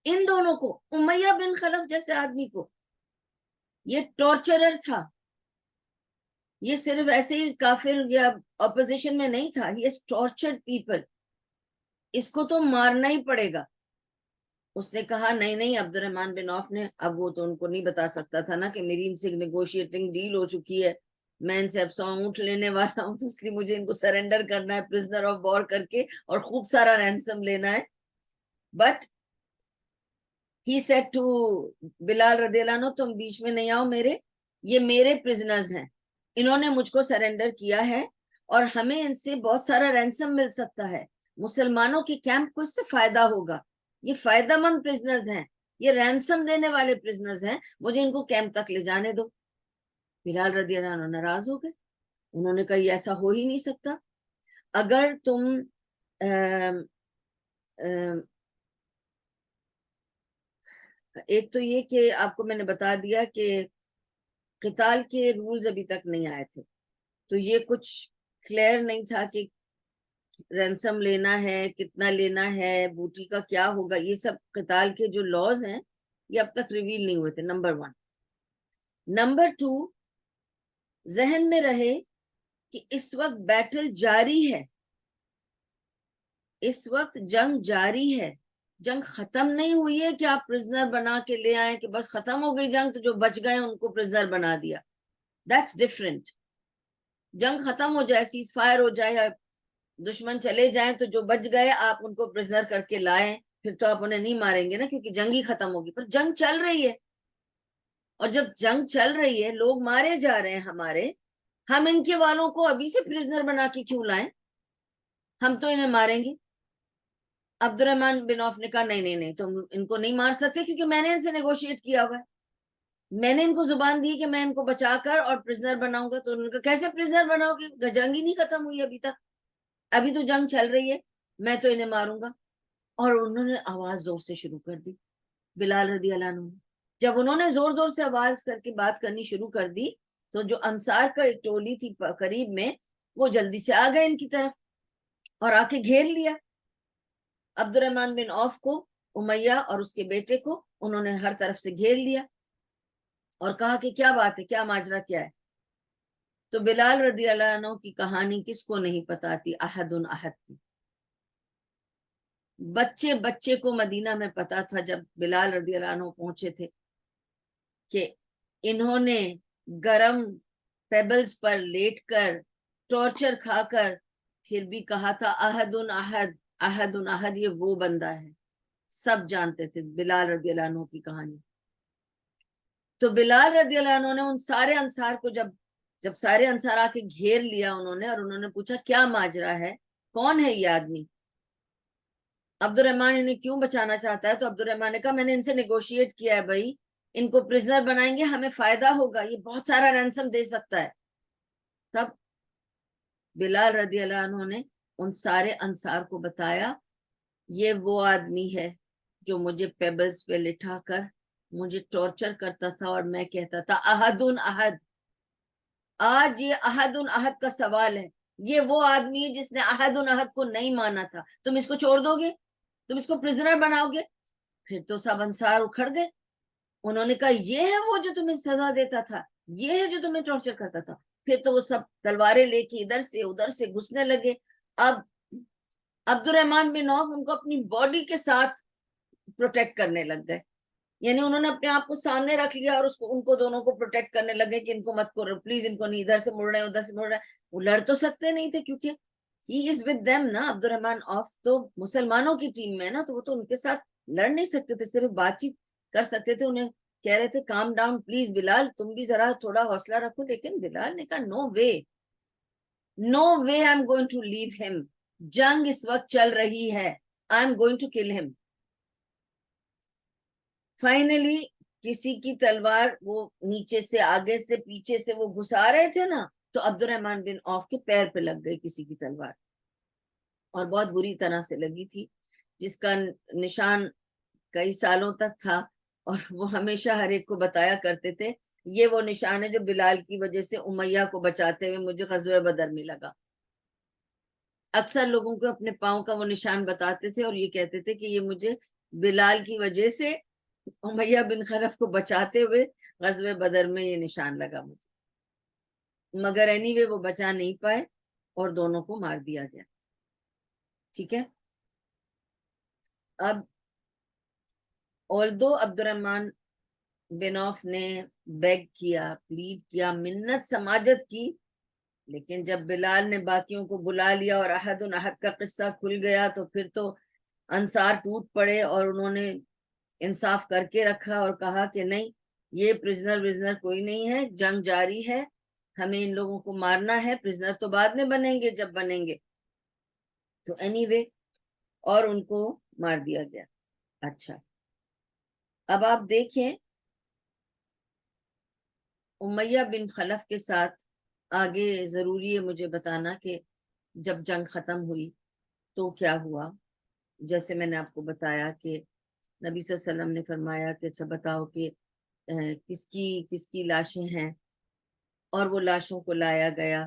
ان دونوں کو, امیہ بن خلف جیسے آدمی کو. یہ ٹارچرر تھا, یہ صرف ایسے ہی کافر یا اپوزیشن میں نہیں تھا, ہی ہیز ٹارچرڈ پیپل, اس کو تو مارنا ہی پڑے گا. اس نے کہا نہیں نہیں, عبد الرحمن بن عوف نے, اب وہ تو ان کو نہیں بتا سکتا تھا نا کہ میری ان سے نیگوشیٹنگ ڈیل ہو چکی ہے, میں ان سے اب 100 اونٹ لینے والا ہوں, تو اس لیے مجھے ان کو سرنڈر کرنا ہے پرزنر آف وار کر کے, اور خوب سارا رینسم لینا ہے. بٹ ہی سیڈ ٹو بلال رضی اللہ عنہ, تم بیچ میں نہیں آؤ میرے, یہ میرے پرزنرز ہیں, انہوں نے مجھ کو سرنڈر کیا ہے, اور ہمیں ان سے بہت سارا رینسم مل سکتا ہے, مسلمانوں کے کیمپ کو اس سے فائدہ ہوگا, یہ فائدہ مند پرزنرز ہیں, یہ رینسم دینے والے پرزنرز ہیں, مجھے ان کو کیمپ تک لے جانے دو. بلال رضی اللہ عنہ ناراض ہو گئے, انہوں نے کہا یہ ایسا ہو ہی نہیں سکتا, اگر تم ایک تو یہ کہ آپ کو میں نے بتا دیا کہ قتال کے رولز ابھی تک نہیں آئے تھے, تو یہ کچھ کلیئر نہیں تھا کہ رینسم لینا ہے, کتنا لینا ہے, بوٹی کا کیا ہوگا, یہ سب قتال کے جو لاز ہیں یہ اب تک ریویل نہیں ہوئے تھے, نمبر 1. نمبر 2, ذہن میں رہے کہ اس وقت بیٹل جاری ہے, اس وقت جنگ جاری ہے, جنگ ختم نہیں ہوئی ہے کہ آپ پرزنر بنا کے لے آئیں کہ بس ختم ہو گئی جنگ تو جو بچ گئے ان کو پرزنر بنا دیا. That's different. جنگ ختم ہو جائے, سیز فائر ہو جائے, دشمن چلے جائیں, تو جو بچ گئے آپ ان کو پرزنر کر کے لائیں, پھر تو آپ انہیں نہیں ماریں گے نا, کیونکہ جنگ ہی ختم ہوگی. پر جنگ چل رہی ہے, اور جب جنگ چل رہی ہے, لوگ مارے جا رہے ہیں ہمارے, ہم ان کے والوں کو ابھی سے پرزنر بنا کے کیوں لائیں, ہم تو انہیں ماریں گے. عبد الرحمن بن عوف نے کہا نہیں نہیں نہیں, تم ان کو نہیں مار سکتے کیونکہ میں نے ان سے نیگوشیٹ کیا ہوا ہے, میں نے ان کو زبان دی کہ میں ان کو بچا کر اور پرزنر بناؤں گا. تو انہوں نے کہا کیسے پرزنر بناؤ گے, جنگ ہی نہیں ختم ہوئی ابھی تک, ابھی تو جنگ چل رہی ہے, میں تو انہیں ماروں گا. اور انہوں نے آواز زور سے شروع کر دی, بلال رضی اللہ عنہ. جب انہوں نے زور زور سے آواز کر کے بات کرنی شروع کر دی, تو جو انصار کا ایک ٹولی تھی قریب میں, وہ جلدی سے آ گئے ان کی طرف اور آ کے گھیر لیا عبد الرحمن بن عوف کو, امیہ اور اس کے بیٹے کو, انہوں نے ہر طرف سے گھیر لیا اور کہا کہ کیا بات ہے, کیا ماجرا کیا ہے. تو بلال رضی اللہ عنہ کی کہانی کس کو نہیں پتا تھی, احد احد کی. بچے بچے کو مدینہ میں پتا تھا جب بلال رضی اللہ عنہ پہنچے تھے کہ انہوں نے گرم پیبلز پر لیٹ کر, ٹارچر کھا کر, پھر بھی کہا تھا احد احد احد احد, یہ وہ بندہ ہے. سب جانتے تھے بلال رضی اللہ عنہ کی کہانی. تو بلال رضی اللہ عنہ نے ان سارے انصار کو جب سارے انصار آ کے گھیر لیا انہوں نے, اور انہوں نے پوچھا کیا ماجرا ہے, کون ہے یہ آدمی, عبد الرحمن انہیں کیوں بچانا چاہتا ہے. تو عبد الرحمن نے کہا میں نے ان سے نیگوشیٹ کیا ہے بھائی, ان کو پرزنر بنائیں گے, ہمیں فائدہ ہوگا, یہ بہت سارا رینسم دے سکتا ہے. تب بلال رضی اللہ عنہ نے ان سارے انصار کو بتایا, یہ وہ آدمی ہے جو مجھے پیبلز پہ لٹھا کر مجھے ٹارچر کرتا تھا, اور میں کہتا تھا احد احد. آج یہ احد احد کا سوال ہے, یہ وہ آدمی ہے جس نے احد احد کو نہیں مانا تھا. تم اس کو چھوڑ دو گے, تم اس کو پرزنر بناؤ گے. پھر تو سب انصار اکھڑ گئے, انہوں نے کہا یہ ہے وہ جو تمہیں سزا دیتا تھا, یہ ہے جو تمہیں ٹارچر کرتا تھا. پھر تو وہ سب تلواریں لے کے ادھر سے ادھر سے گھسنے لگے. اب عبد الرحمن بن عوف ان کو اپنی باڈی کے ساتھ پروٹیکٹ کرنے لگ گئے, یعنی انہوں نے اپنے آپ کو سامنے رکھ لیا اور ان کو دونوں کو پروٹیکٹ کرنے لگے کہ ان کو مت کرو پلیز, ان کو نہیں, ادھر سے مڑ رہے ہیں ادھر سے مڑ رہے ہیں. وہ لڑ تو سکتے نہیں تھے کیونکہ ہی از ود دیم نا, عبد الرحمن عوف تو مسلمانوں کی ٹیم میں نا, تو وہ تو ان کے ساتھ لڑ نہیں سکتے تھے, صرف بات چیت کر سکتے تھے. انہیں کہہ رہے تھے کام ڈاؤن پلیز بلال, تم بھی ذرا تھوڑا حوصلہ رکھو. لیکن بلال نے کہا نو وے, نو وے آئی ایم گوئنگ ٹو لیو ہم, جنگ اس وقت چل رہی ہے, I am going to kill ہم. فائنلی کسی کی تلوار وہ نیچے سے آگے سے پیچھے سے وہ گھسا رہے تھے نا, تو عبد الرحمن بن عوف کے پیر پہ لگ گئی کسی کی تلوار, اور بہت بری طرح سے لگی تھی, جس کا نشان کئی سالوں تک تھا. اور وہ ہمیشہ ہر ایک کو بتایا کرتے تھے یہ وہ نشان ہے جو بلال کی وجہ سے امیہ کو بچاتے ہوئے مجھے غزوہ بدر میں لگا. اکثر لوگوں کو اپنے پاؤں کا وہ نشان بتاتے تھے اور یہ کہتے تھے کہ یہ مجھے بلال کی وجہ سے امیہ بن خلف کو بچاتے ہوئے غزوہ بدر میں یہ نشان لگا مجھے، مگر اینی وے وہ بچا نہیں پائے اور دونوں کو مار دیا گیا. ٹھیک ہے. اب although عبد الرحمن بن عوف نے بیگ کیا، پلیڈ کیا، منت سماجت کی، لیکن جب بلال نے باقیوں کو بلا لیا اور احد احد کا قصہ کھل گیا تو پھر تو انصار ٹوٹ پڑے اور انہوں نے انصاف کر کے رکھا اور کہا کہ نہیں، یہ پرزنر کوئی نہیں ہے، جنگ جاری ہے، ہمیں ان لوگوں کو مارنا ہے، پرزنر تو بعد میں بنیں گے جب بنیں گے. تو اینی وے اور ان کو مار دیا گیا. اچھا، اب آپ دیکھیں امیہ بن خلف کے ساتھ آگے ضروری ہے مجھے بتانا کہ جب جنگ ختم ہوئی تو کیا ہوا. جیسے میں نے آپ کو بتایا کہ نبی صلی اللہ علیہ وسلم نے فرمایا کہ اچھا بتاؤ کہ کس کی لاشیں ہیں، اور وہ لاشوں کو لایا گیا.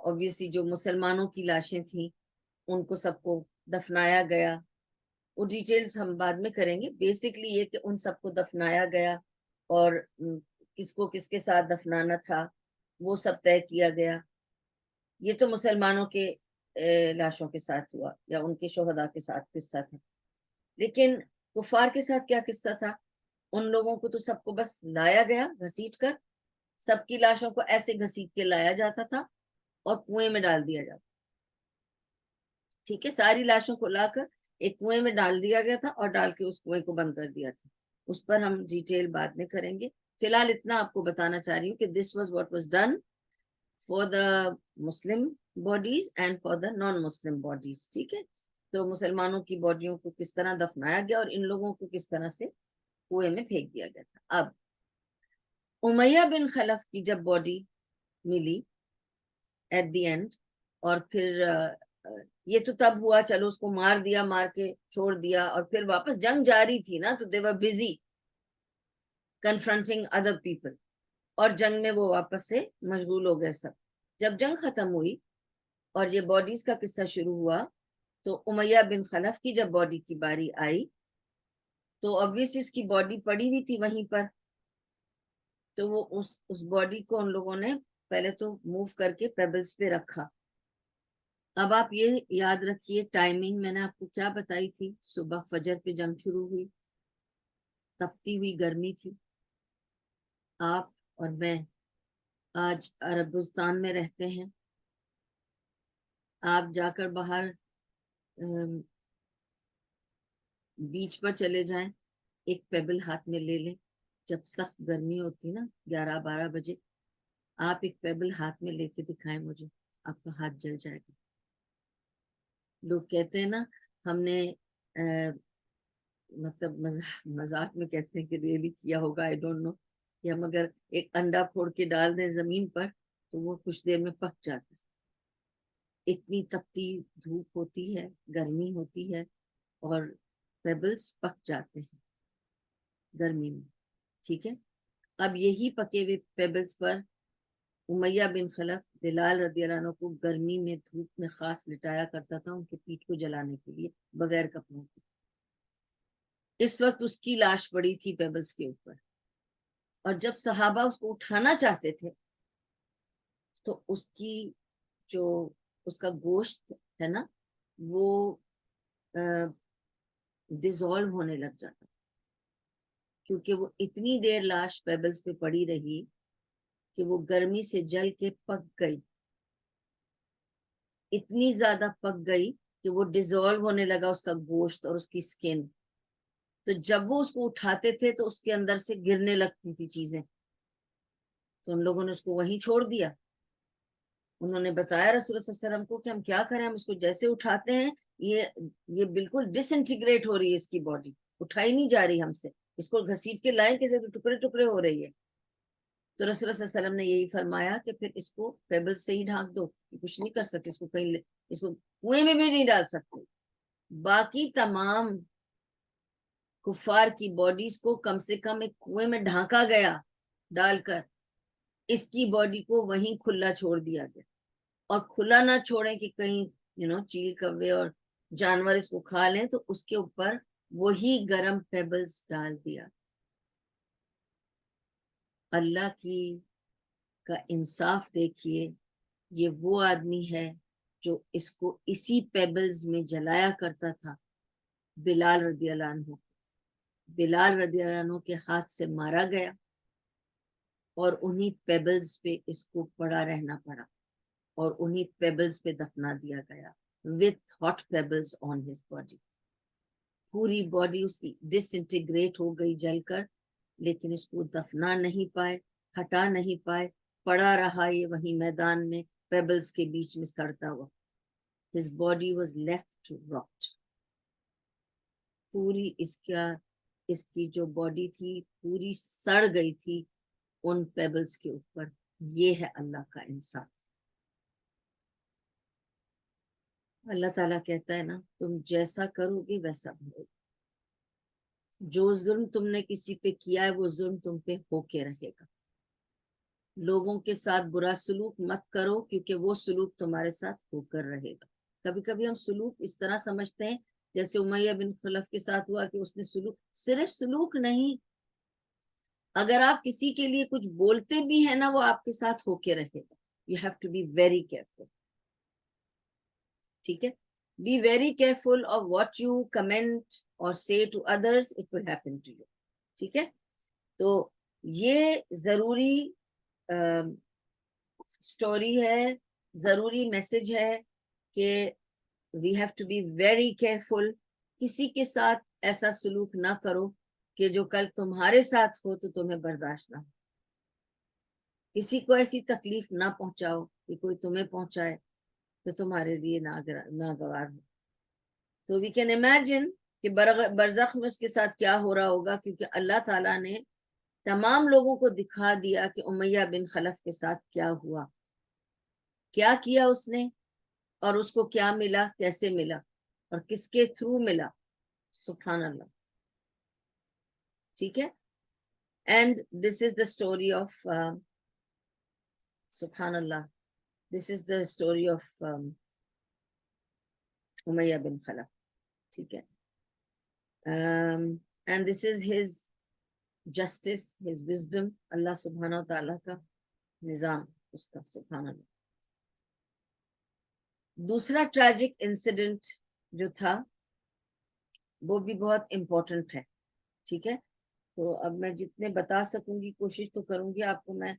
اوبیسلی جو مسلمانوں کی لاشیں تھیں ان کو سب کو دفنایا گیا. وہ ڈیٹیلز ہم بعد میں کریں گے. بیسکلی یہ کہ ان سب کو دفنایا گیا اور کس کو کس کے ساتھ دفنانا تھا وہ سب طے کیا گیا. یہ تو مسلمانوں کے لاشوں کے ساتھ ہوا یا ان کے شہداء کے ساتھ قصہ تھا. لیکن کفار کے ساتھ کیا قصہ تھا؟ ان لوگوں کو تو سب کو بس لایا گیا گھسیٹ کر، سب کی لاشوں کو ایسے گھسیٹ کے لایا جاتا تھا اور کنویں میں ڈال دیا جاتا. ٹھیک ہے، ساری لاشوں کو لا کر ایک کنویں میں ڈال دیا گیا تھا اور ڈال کے اس کنویں کو بند کر دیا تھا. اس پر ہم ڈیٹیل بعد میں کریں گے. فی الحال اتنا آپ کو بتانا چاہ رہی ہوں کہ this was what was done for the Muslim bodies and for the naan Muslim bodies. ٹھیک ہے، تو مسلمانوں کی باڈیوں کو کس طرح دفنایا گیا اور ان لوگوں کو کس طرح سے کنویں میں پھینک دیا گیا تھا. اب امیہ بن خلف کی جب باڈی ملی ایٹ دی اینڈ، اور پھر یہ تو تب ہوا چلو اس کو مار دیا، مار کے چھوڑ دیا، اور پھر واپس جنگ جاری تھی نا، تو they were busy confronting other people اور جنگ میں وہ واپس سے مشغول ہو گئے سب. جب جنگ ختم ہوئی اور یہ باڈیز کا قصہ شروع ہوا تو امیہ بن خلف کی جب باڈی کی باری آئی تو obviously اس کی باڈی پڑی ہوئی تھی وہیں پر، تو وہ اس باڈی کو ان لوگوں نے پہلے تو موو کر کے پیبلز پہ رکھا. اب آپ یہ یاد رکھیے ٹائمنگ میں نے آپ کو کیا بتائی تھی. صبح فجر پہ جنگ شروع ہوئی، تپتی ہوئی گرمی تھی. آپ اور میں آج عربستان میں رہتے ہیں. آپ جا کر باہر بیچ پر چلے جائیں، ایک پیبل ہاتھ میں لے لیں. جب سخت گرمی ہوتی نا 11-12 بجے، آپ ایک پیبل ہاتھ میں لے کے دکھائیں مجھے، آپ کا ہاتھ جل جائے گا. لوگ کہتے ہیں نا ہم نے مطلب مذاق میں کہتے ہیں کہ ریئلی کیا ہوگا، آئی ڈونٹ نو، کہ ہم اگر ایک انڈا پھوڑ کے ڈال دیں زمین پر تو وہ کچھ دیر میں پک جاتا ہے. اتنی تپتی دھوپ ہوتی ہے، گرمی ہوتی ہے اور پیبلز پک جاتے ہیں گرمی میں. ٹھیک ہے، اب یہی پکے ہوئے پیبلز پر امیہ بن خلف بلال رضی اللہ عنہ کو گرمی میں دھوپ میں خاص لٹایا کرتا تھا ان کے پیٹھ کو جلانے کے لیے بغیر کپڑوں کے. اس وقت اس کی لاش پڑی تھی پیبلز کے اوپر، اور جب صحابہ اس کو اٹھانا چاہتے تھے تو اس کی جو اس کا گوشت ہے نا وہ ڈیزولو ہونے لگ جاتا، کیونکہ وہ اتنی دیر لاش پیبلز پہ پڑی رہی کہ وہ گرمی سے جل کے پک گئی، اتنی زیادہ پک گئی کہ وہ ڈیزولو ہونے لگا اس کا گوشت اور اس کی سکن. تو جب وہ اس کو اٹھاتے تھے تو اس کے اندر سے گرنے لگتی تھی چیزیں. تو ان لوگوں نے اس کو وہیں چھوڑ دیا. انہوں نے بتایا رسول اللہ صلی اللہ علیہ وسلم کو کہ ہم کیا کریں، ہم اس کو جیسے اٹھاتے ہیں یہ بالکل ڈس انٹیگریٹ ہو رہی ہے، اس کی باڈی اٹھائی نہیں جا رہی ہم سے، اس کو گھسیٹ کے لائیں کیسے، تو ٹکڑے ٹکڑے ہو رہی ہے. تو رسول اللہ صلی اللہ علیہ وسلم نے یہی فرمایا کہ پھر اس کو پیبل سے ہی ڈھانک دو، کچھ نہیں کر سکتے اس کو، کہیں اس کو کنویں میں بھی نہیں ڈال سکتے. باقی تمام کفار کی باڈیز کو کم سے کم ایک کنویں میں ڈھانکا گیا ڈال کر، اس کی باڈی کو وہیں کھلا چھوڑ دیا گیا. اور کھلا نہ چھوڑیں کہ کہیں چیل کوے اور جانور اس کو کھا لیں، تو اس کے اوپر وہی گرم پیبلز ڈال دیا. اللہ کی کا انصاف دیکھیے, یہ وہ آدمی ہے جو اس کو اسی پیبلز میں جلایا کرتا تھا, بلال رضی اللہ عنہ. بلال رضی اللہ عنہ کے ہاتھ سے مارا گیا اور انہی پیبلز پہ اس کو پڑا رہنا پڑا اور انہی پیبلز پہ دفنا دیا گیا with hot pebbles on his body. پوری باڈی اس کی ڈس انٹیگریٹ ہو گئی جل کر, لیکن اس کو دفنا نہیں پائے, ہٹا نہیں پائے, پڑا رہا یہ وہی میدان میں پیبلز کے بیچ میں سڑتا ہوا. his body was left to rot. پوری اس کی جو باڈی تھی پوری سڑ گئی تھی ان پیبلز کے اوپر. یہ ہے اللہ کا انصاف. اللہ تعالیٰ کہتا ہے نا, تم جیسا کرو گے ویسا بھرو گے. جو ظلم تم نے کسی پہ کیا ہے وہ ظلم تم پہ ہو کے رہے گا. لوگوں کے ساتھ برا سلوک مت کرو کیونکہ وہ سلوک تمہارے ساتھ ہو کر رہے گا. کبھی کبھی ہم سلوک اس طرح سمجھتے ہیں جیسے امیہ بن خلف کے ساتھ ہوا کہ اس نے سلوک, صرف سلوک نہیں, اگر آپ کسی کے لیے کچھ بولتے بھی ہیں نا وہ آپ کے ساتھ ہو کے رہے گا. You have to be very careful. ٹھیک ہے, be very careful of what you comment اور say to others, it will happen to you. ٹھیک ہے, تو یہ ضروری سٹوری ہے, ضروری میسج ہے کہ we have to be very careful. کسی کے ساتھ ایسا سلوک نہ کرو کہ جو کل تمہارے ساتھ ہو تو تمہیں برداشت نہ ہو. کسی کو ایسی تکلیف نہ پہنچاؤ کہ کوئی تمہیں پہنچائے تو تمہارے لیے ناگوار ہو. تو we can imagine کہ برزخ میں اس کے ساتھ کیا ہو رہا ہوگا, کیونکہ اللہ تعالیٰ نے تمام لوگوں کو دکھا دیا کہ امیہ بن خلف کے ساتھ کیا ہوا, کیا کیا اس نے, اور اس کو کیا ملا, کیسے ملا, اور کس کے تھرو ملا. سبحان اللہ. ٹھیک ہے, and this is the story of سبحان اللہ, دس از the story of Umayya bin Khalaf. ٹھیک ہے, and this is his justice, his wisdom. اللہ سبحانہ و تعالیٰ کا نظام اس کا. سبحان اللہ. دوسرا ٹریجک انسیڈنٹ جو تھا وہ بھی بہت امپورٹنٹ ہے. ٹھیک ہے, تو اب میں جتنے بتا سکوں گی کوشش تو کروں گی آپ کو میں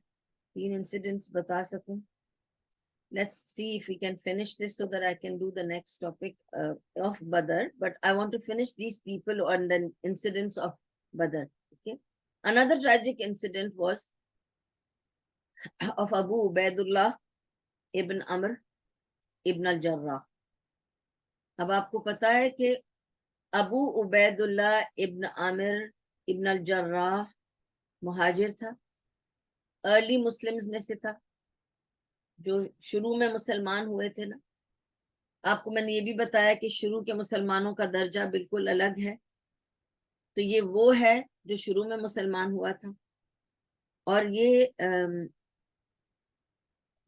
3 انسیڈنٹس بتا سکوں. Let's see if we can finish this so that I can do the next topic of Badr. But I want to finish these people on the incidents of Badr. Okay. Another tragic incident was of Abu Ubaidullah ibn Amr ibn al-Jarrah. اب آپ کو پتا ہے کہ ابو عبید اللہ ابن عامر ابن الجراح مہاجر تھا, ارلی مسلمز میں سے تھا, جو شروع میں مسلمان ہوئے تھے نا. آپ کو میں نے یہ بھی بتایا کہ شروع کے مسلمانوں کا درجہ بالکل الگ ہے. تو یہ وہ ہے جو شروع میں مسلمان ہوا تھا, اور یہ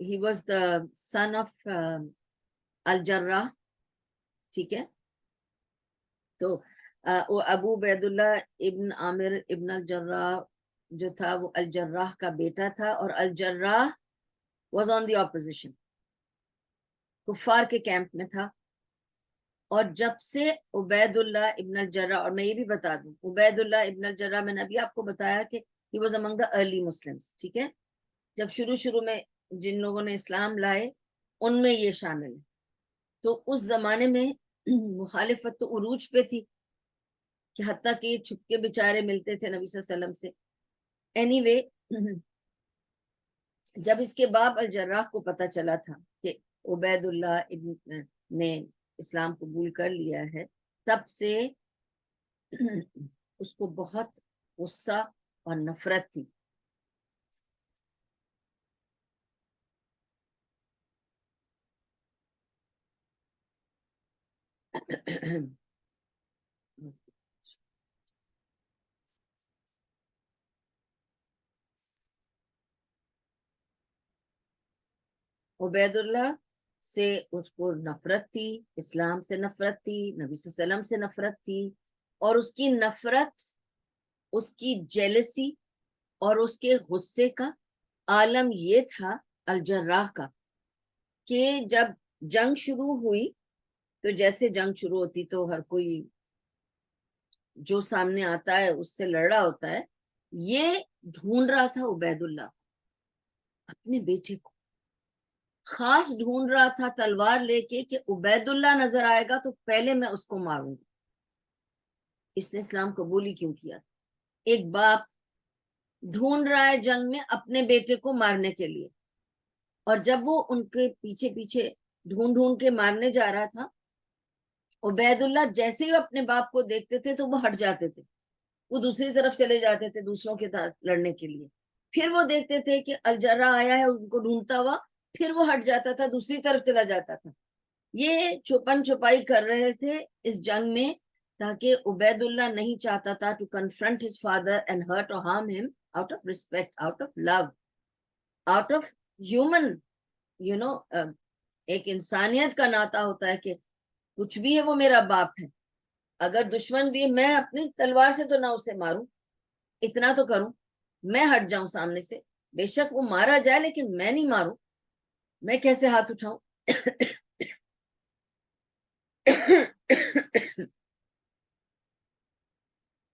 he was the son of الجراح. ٹھیک ہے, تو ابو عبید اللہ ابن عامر ابن الجراح جو تھا وہ الجراح کا بیٹا تھا, اور الجراح واز آن دی اپوزیشن, کفار کے کیمپ میں تھا. اور جب سے عبید اللہ ابن الجراح, اور میں یہ بھی بتا دوں عبید اللہ ابن الجراح میں نے ابھی آپ کو بتایا کہ he was among the early Muslims. ٹھیک ہے, جب شروع میں جن لوگوں نے اسلام لائے ان میں یہ شامل ہے. تو اس زمانے میں مخالفت تو عروج پہ تھی کہ حتیٰ کہ چھپ کے بیچارے ملتے تھے نبی صلی اللہ علیہ وسلم سے. اینی وے, جب اس کے باپ الجراح کو پتہ چلا تھا کہ عبید اللہ ابن نے اسلام قبول کر لیا ہے, تب سے اس کو بہت غصہ اور نفرت تھی. عبید اللہ سے اس کو نفرت تھی, اسلام سے نفرت تھی, نبی صلی اللہ علیہ وسلم سے نفرت تھی, اور اس کی نفرت، اس کی جیلسی اور اس کے غصے کا عالم یہ تھا الجراح کا کہ جب جنگ شروع ہوئی تو جیسے جنگ شروع ہوتی تو ہر کوئی جو سامنے آتا ہے اس سے لڑ رہا ہوتا ہے، یہ ڈھونڈ رہا تھا عبید اللہ اپنے بیٹے کو، خاص ڈھونڈ رہا تھا تلوار لے کے کہ عبید اللہ نظر آئے گا تو پہلے میں اس کو ماروں گا۔ اس نے اسلام قبول ہی کیوں کیا؟ ایک باپ ڈھونڈ رہا ہے جنگ میں اپنے بیٹے کو مارنے کے لیے، اور جب وہ ان کے پیچھے پیچھے ڈھونڈ ڈھونڈ کے مارنے جا رہا تھا، عبید اللہ جیسے ہی اپنے باپ کو دیکھتے تھے تو وہ ہٹ جاتے تھے، وہ دوسری طرف چلے جاتے تھے دوسروں کے ساتھ لڑنے کے لیے۔ پھر وہ دیکھتے تھے کہ الجرا آیا ہے ان کو ڈھونڈتا ہوا، پھر وہ ہٹ جاتا تھا، دوسری طرف چلا جاتا تھا۔ یہ چھپن چھپائی کر رہے تھے اس جنگ میں، تاکہ عبید اللہ نہیں چاہتا تھا to confront his father and hurt or harm him out of respect, out of love, out of human, ایک انسانیت کا ناطہ ہوتا ہے کہ کچھ بھی ہے وہ میرا باپ ہے، اگر دشمن بھی ہے میں اپنی تلوار سے تو نہ اسے ماروں، اتنا تو کروں، میں ہٹ جاؤں سامنے سے، بے شک وہ مارا جائے لیکن میں نہیں ماروں، میں کیسے ہاتھ اٹھاؤں؟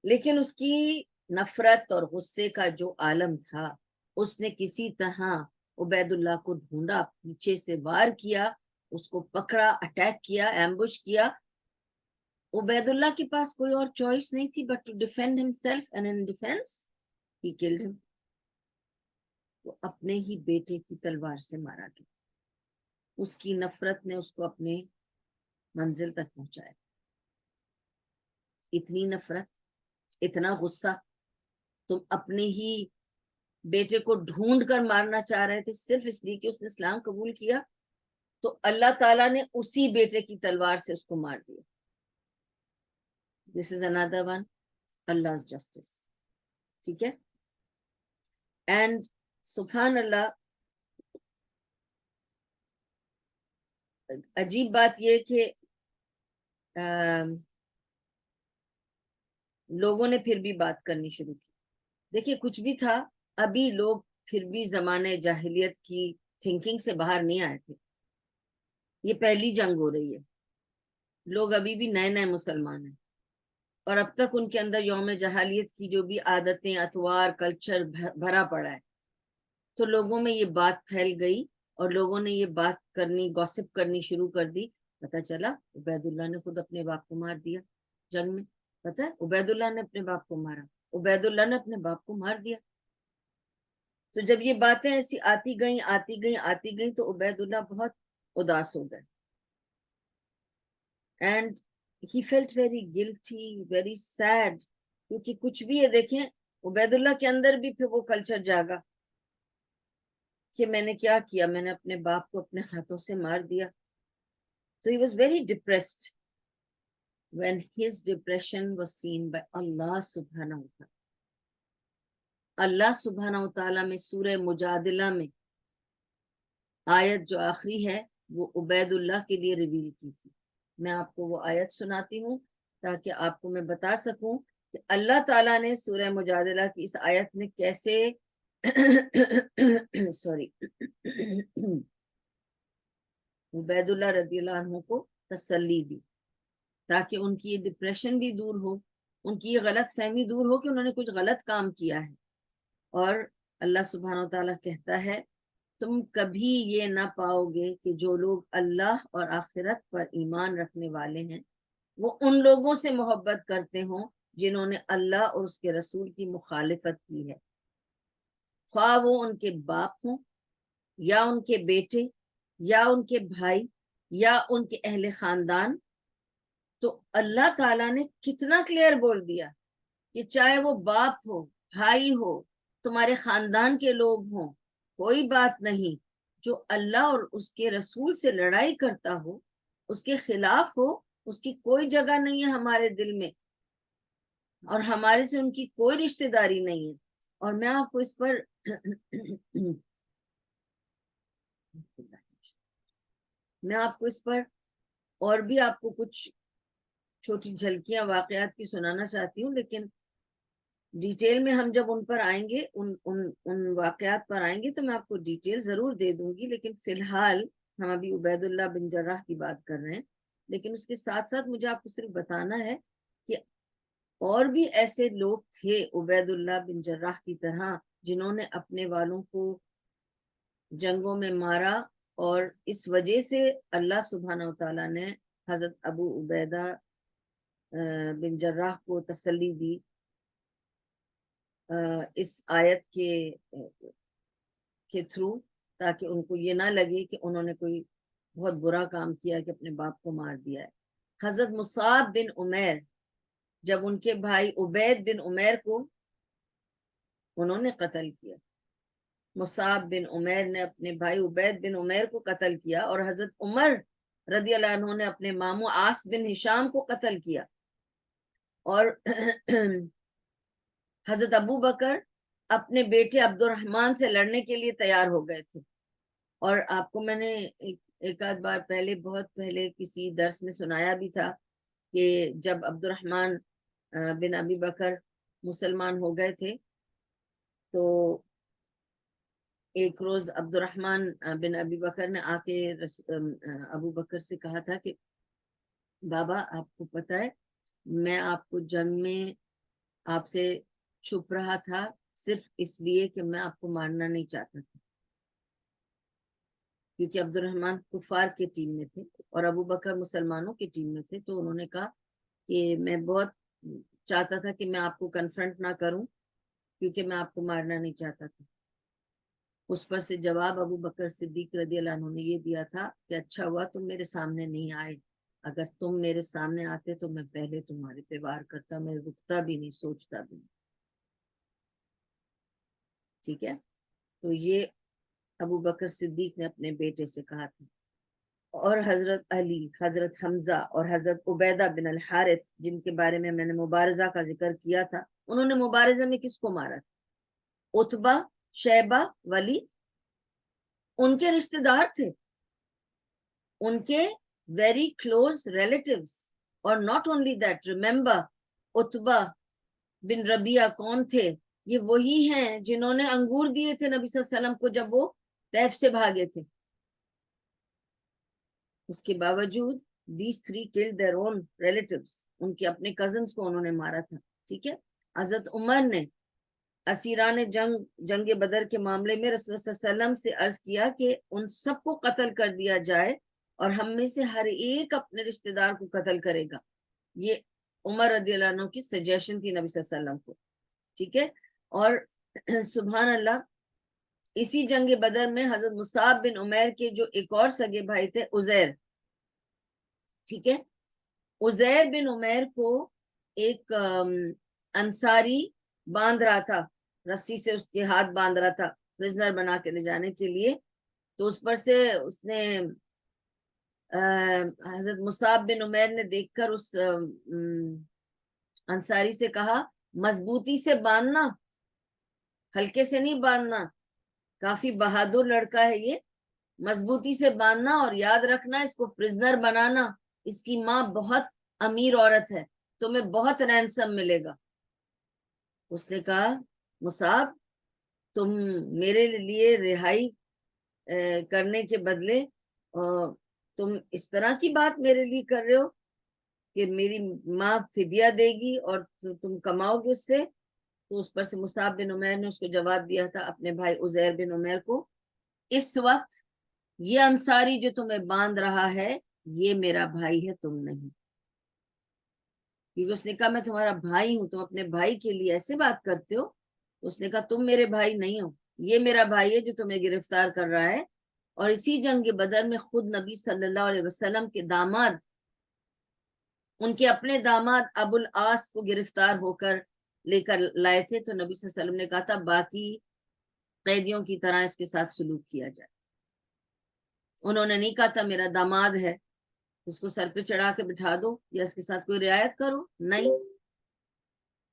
لیکن اس کی نفرت اور غصے کا جو عالم تھا، اس نے کسی طرح عبید اللہ کو ڈھونڈا، پیچھے سے وار کیا، اس کو پکڑا، اٹیک کیا، ایمبوش کیا۔ عبید اللہ کے پاس کوئی اور چوائس نہیں تھی but to defend himself, and in defence he killed him. وہ اپنے ہی بیٹے کی تلوار سے مارا گیا، اس کی نفرت نے اس کو اپنے منزل تک پہنچایا۔ اتنی نفرت، اتنا غصہ، تم اپنے ہی بیٹے کو ڈھونڈ کر مارنا چاہ رہے تھے صرف اس لیے کہ اس نے اسلام قبول کیا، تو اللہ تعالیٰ نے اسی بیٹے کی تلوار سے اس کو مار دیا۔ دس از another one، Allah's justice، ٹھیک ہے۔ اینڈ سبحان اللہ، عجیب بات یہ کہ لوگوں نے پھر بھی بات کرنی شروع کی۔ دیکھیے کچھ بھی تھا، ابھی لوگ پھر بھی زمانے جاہلیت کی تھنکنگ سے باہر نہیں آئے تھے، یہ پہلی جنگ ہو رہی ہے، لوگ ابھی بھی نئے نئے مسلمان ہیں، اور اب تک ان کے اندر یوم جہالیت کی جو بھی عادتیں، اطوار، کلچر بھرا پڑا ہے، تو لوگوں میں یہ بات پھیل گئی اور لوگوں نے یہ بات کرنی، گوسپ کرنی شروع کر دی۔ پتہ چلا عبید اللہ نے خود اپنے باپ کو مار دیا جنگ میں، پتہ ہے عبید اللہ نے اپنے باپ کو مارا، عبید اللہ نے اپنے باپ کو مار دیا۔ تو جب یہ باتیں ایسی آتی گئیں تو عبید اللہ بہت اداس ہو گئے، and he felt very guilty, very sad, کیونکہ کچھ بھی ہے، دیکھیں عبید اللہ کے اندر بھی پھر وہ کلچر جاگا کہ میں نے کیا کیا، میں نے اپنے باپ کو اپنے ہاتھوں سے مار دیا۔ So he was very depressed when his depression was seen by Allah subhanahu wa ta'ala۔ اللہ سبحانہ و تعالیٰ میں سورہ مجادلہ میں آیت جو آخری ہے وہ عبید اللہ کے لیے ریویل کی تھی۔ میں آپ کو وہ آیت سناتی ہوں تاکہ آپ کو میں بتا سکوں کہ اللہ تعالیٰ نے سورہ مجادلہ کی اس آیت میں کیسے سوری عبید اللہ رضی اللہ عنہ کو تسلی دی، تاکہ ان کی یہ ڈپریشن بھی دور ہو، ان کی یہ غلط فہمی دور ہو کہ انہوں نے کچھ غلط کام کیا ہے۔ اور اللہ سبحانہ و تعالیٰ کہتا ہے تم کبھی یہ نہ پاؤ گے کہ جو لوگ اللہ اور آخرت پر ایمان رکھنے والے ہیں وہ ان لوگوں سے محبت کرتے ہوں جنہوں نے اللہ اور اس کے رسول کی مخالفت کی ہے، خواہ وہ ان کے باپ ہوں یا ان کے بیٹے یا ان کے بھائی یا ان کے اہل خاندان۔ تو اللہ تعالیٰ نے کتنا کلیئر بول دیا کہ چاہے وہ باپ ہو، بھائی ہو، تمہارے خاندان کے لوگ ہوں، کوئی بات نہیں، جو اللہ اور اس کے رسول سے لڑائی کرتا ہو، اس کے خلاف ہو، اس کی کوئی جگہ نہیں ہے ہمارے دل میں، اور ہمارے سے ان کی کوئی رشتہ داری نہیں ہے۔ اور میں آپ کو اس پر میں آپ کو اس پر اور بھی آپ کو کچھ چھوٹی جھلکیاں واقعات کی سنانا چاہتی ہوں، لیکن ڈیٹیل میں ہم جب ان پر آئیں گے، ان واقعات پر آئیں گے تو میں آپ کو ڈیٹیل ضرور دے دوں گی، لیکن فی الحال ہم ابھی عبید اللہ بن جراح کی بات کر رہے ہیں۔ لیکن اس کے ساتھ ساتھ مجھے آپ کو صرف بتانا ہے کہ اور بھی ایسے لوگ تھے عبید اللہ بن جراح کی طرح جنہوں نے اپنے والوں کو جنگوں میں مارا، اور اس وجہ سے اللہ سبحانہ وتعالیٰ نے حضرت ابو عبیدہ بن جراح کو تسلی دی اس آیت کے تھرو، تاکہ ان کو یہ نہ لگے کہ انہوں نے کوئی بہت برا کام کیا کہ اپنے باپ کو مار دیا ہے۔ حضرت مصعب بن عمیر جب ان کے بھائی عبید بن عمیر کو انہوں نے قتل کیا، مصعب بن عمیر نے اپنے بھائی عبید بن عمیر کو قتل کیا، اور حضرت عمر رضی اللہ عنہ نے اپنے ماموں عاص بن ہشام کو قتل کیا، اور حضرت ابو بکر اپنے بیٹے عبد الرحمن سے لڑنے کے لیے تیار ہو گئے تھے۔ اور آپ کو میں نے ایک آدھ بار پہلے، بہت پہلے کسی درس میں سنایا بھی تھا کہ جب عبد الرحمن بن ابی بکر مسلمان ہو گئے تھے تو ایک روز عبد الرحمن بن ابی بکر نے آ کے ابو بکر سے کہا تھا کہ بابا آپ کو پتہ ہے میں آپ کو جنگ میں آپ سے چھپ رہا تھا صرف اس لیے کہ میں آپ کو مارنا نہیں چاہتا تھا، کیونکہ عبد الرحمن کفار کے ٹیم میں تھے اور ابو بکر مسلمانوں کے ٹیم میں تھے، تو انہوں نے کہا کہ میں بہت چاہتا تھا کہ میں آپ کو کنفرنٹ نہ کروں کیونکہ میں آپ کو مارنا نہیں چاہتا تھا۔ اس پر سے جواب ابو بکر صدیق رضی اللہ عنہ نے یہ دیا تھا کہ اچھا ہوا تم میرے سامنے نہیں آئے، اگر تم میرے سامنے آتے تو میں پہلے تمہارے پہ وار کرتا، میں رکتا بھی نہیں، سوچتا بھی نہیں۔ ٹھیک ہے، تو یہ ابو بکر صدیق نے اپنے بیٹے سے کہا تھا۔ اور حضرت علی، حضرت حمزہ اور حضرت عبیدہ بن الحارث جن کے بارے میں نے مبارزہ کا ذکر کیا تھا، انہوں نے مبارزہ میں کس کو مارا تھا؟ عتبہ، شیبہ، ولید، ان کے رشتہ دار تھے، ان کے ویری کلوز ریلیٹیوز۔ اور ناٹ اونلی دیٹ، ریممبر عتبہ بن ربیعہ کون تھے؟ یہ وہی ہیں جنہوں نے انگور دیے تھے نبی صلی اللہ علیہ وسلم کو جب وہ طیف سے بھاگے تھے۔ اس کے باوجود these three killed their own relatives، ان کے اپنے کزنز کو انہوں نے مارا تھا۔ ٹھیک ہے، حضرت عمر نے اسیران جنگ بدر کے معاملے میں رسول اللہ صلی اللہ علیہ وسلم سے عرض کیا کہ ان سب کو قتل کر دیا جائے اور ہم میں سے ہر ایک اپنے رشتہ دار کو قتل کرے گا۔ یہ عمر رضی اللہ عنہ کی سجیشن تھی نبی صلی اللہ علیہ وسلم کو۔ ٹھیک ہے، اور سبحان اللہ، اسی جنگ بدر میں حضرت مصعب بن عمیر کے جو ایک اور سگے بھائی تھے عزیر، ٹھیک ہے، عزیر بن عمیر کو ایک انصاری باندھ رہا تھا، رسی سے اس کے ہاتھ باندھ رہا تھا پرزنر بنا کے لے جانے کے لیے، تو اس پر سے اس نے حضرت مصعب بن عمیر نے دیکھ کر اس انصاری سے کہا مضبوطی سے باندھنا، ہلکے سے نہیں باندھنا، کافی بہادر لڑکا ہے یہ، مضبوطی سے باندھنا، اور یاد رکھنا اس کو پرزنر بنانا، اس کی ماں بہت امیر عورت ہے، تمہیں بہت رینسم ملے گا۔ اس نے کہا مصعب تم میرے لیے رہائی کرنے کے بدلے تم اس طرح کی بات میرے لیے کر رہے ہو کہ میری ماں فدیہ دے گی اور تم کماؤ گے اس سے؟ تو اس پر سے مصعب بن عمیر نے اس کو جواب دیا تھا اپنے بھائی عزیر بن عمیر کو، اس وقت یہ انصاری جو تمہیں باندھ رہا ہے یہ میرا بھائی ہے، تم نہیں، کیونکہ اس نے کہا میں تمہارا بھائی ہوں، تم اپنے بھائی کے لیے ایسے بات کرتے ہو۔ اس نے کہا تم میرے بھائی نہیں ہو، یہ میرا بھائی ہے جو تمہیں گرفتار کر رہا ہے۔ اور اسی جنگ بدر میں خود نبی صلی اللہ علیہ وسلم کے داماد، ان کے اپنے داماد ابو العاص کو گرفتار ہو کر لے کر لائے تھے، تو نبی صلی اللہ علیہ وسلم نے کہا تھا باقی قیدیوں کی طرح اس کے ساتھ سلوک کیا جائے۔ انہوں نے نہیں کہا تھا میرا داماد ہے اس کو سر پہ چڑھا کے بٹھا دو یا اس کے ساتھ کوئی رعایت کرو، نہیں،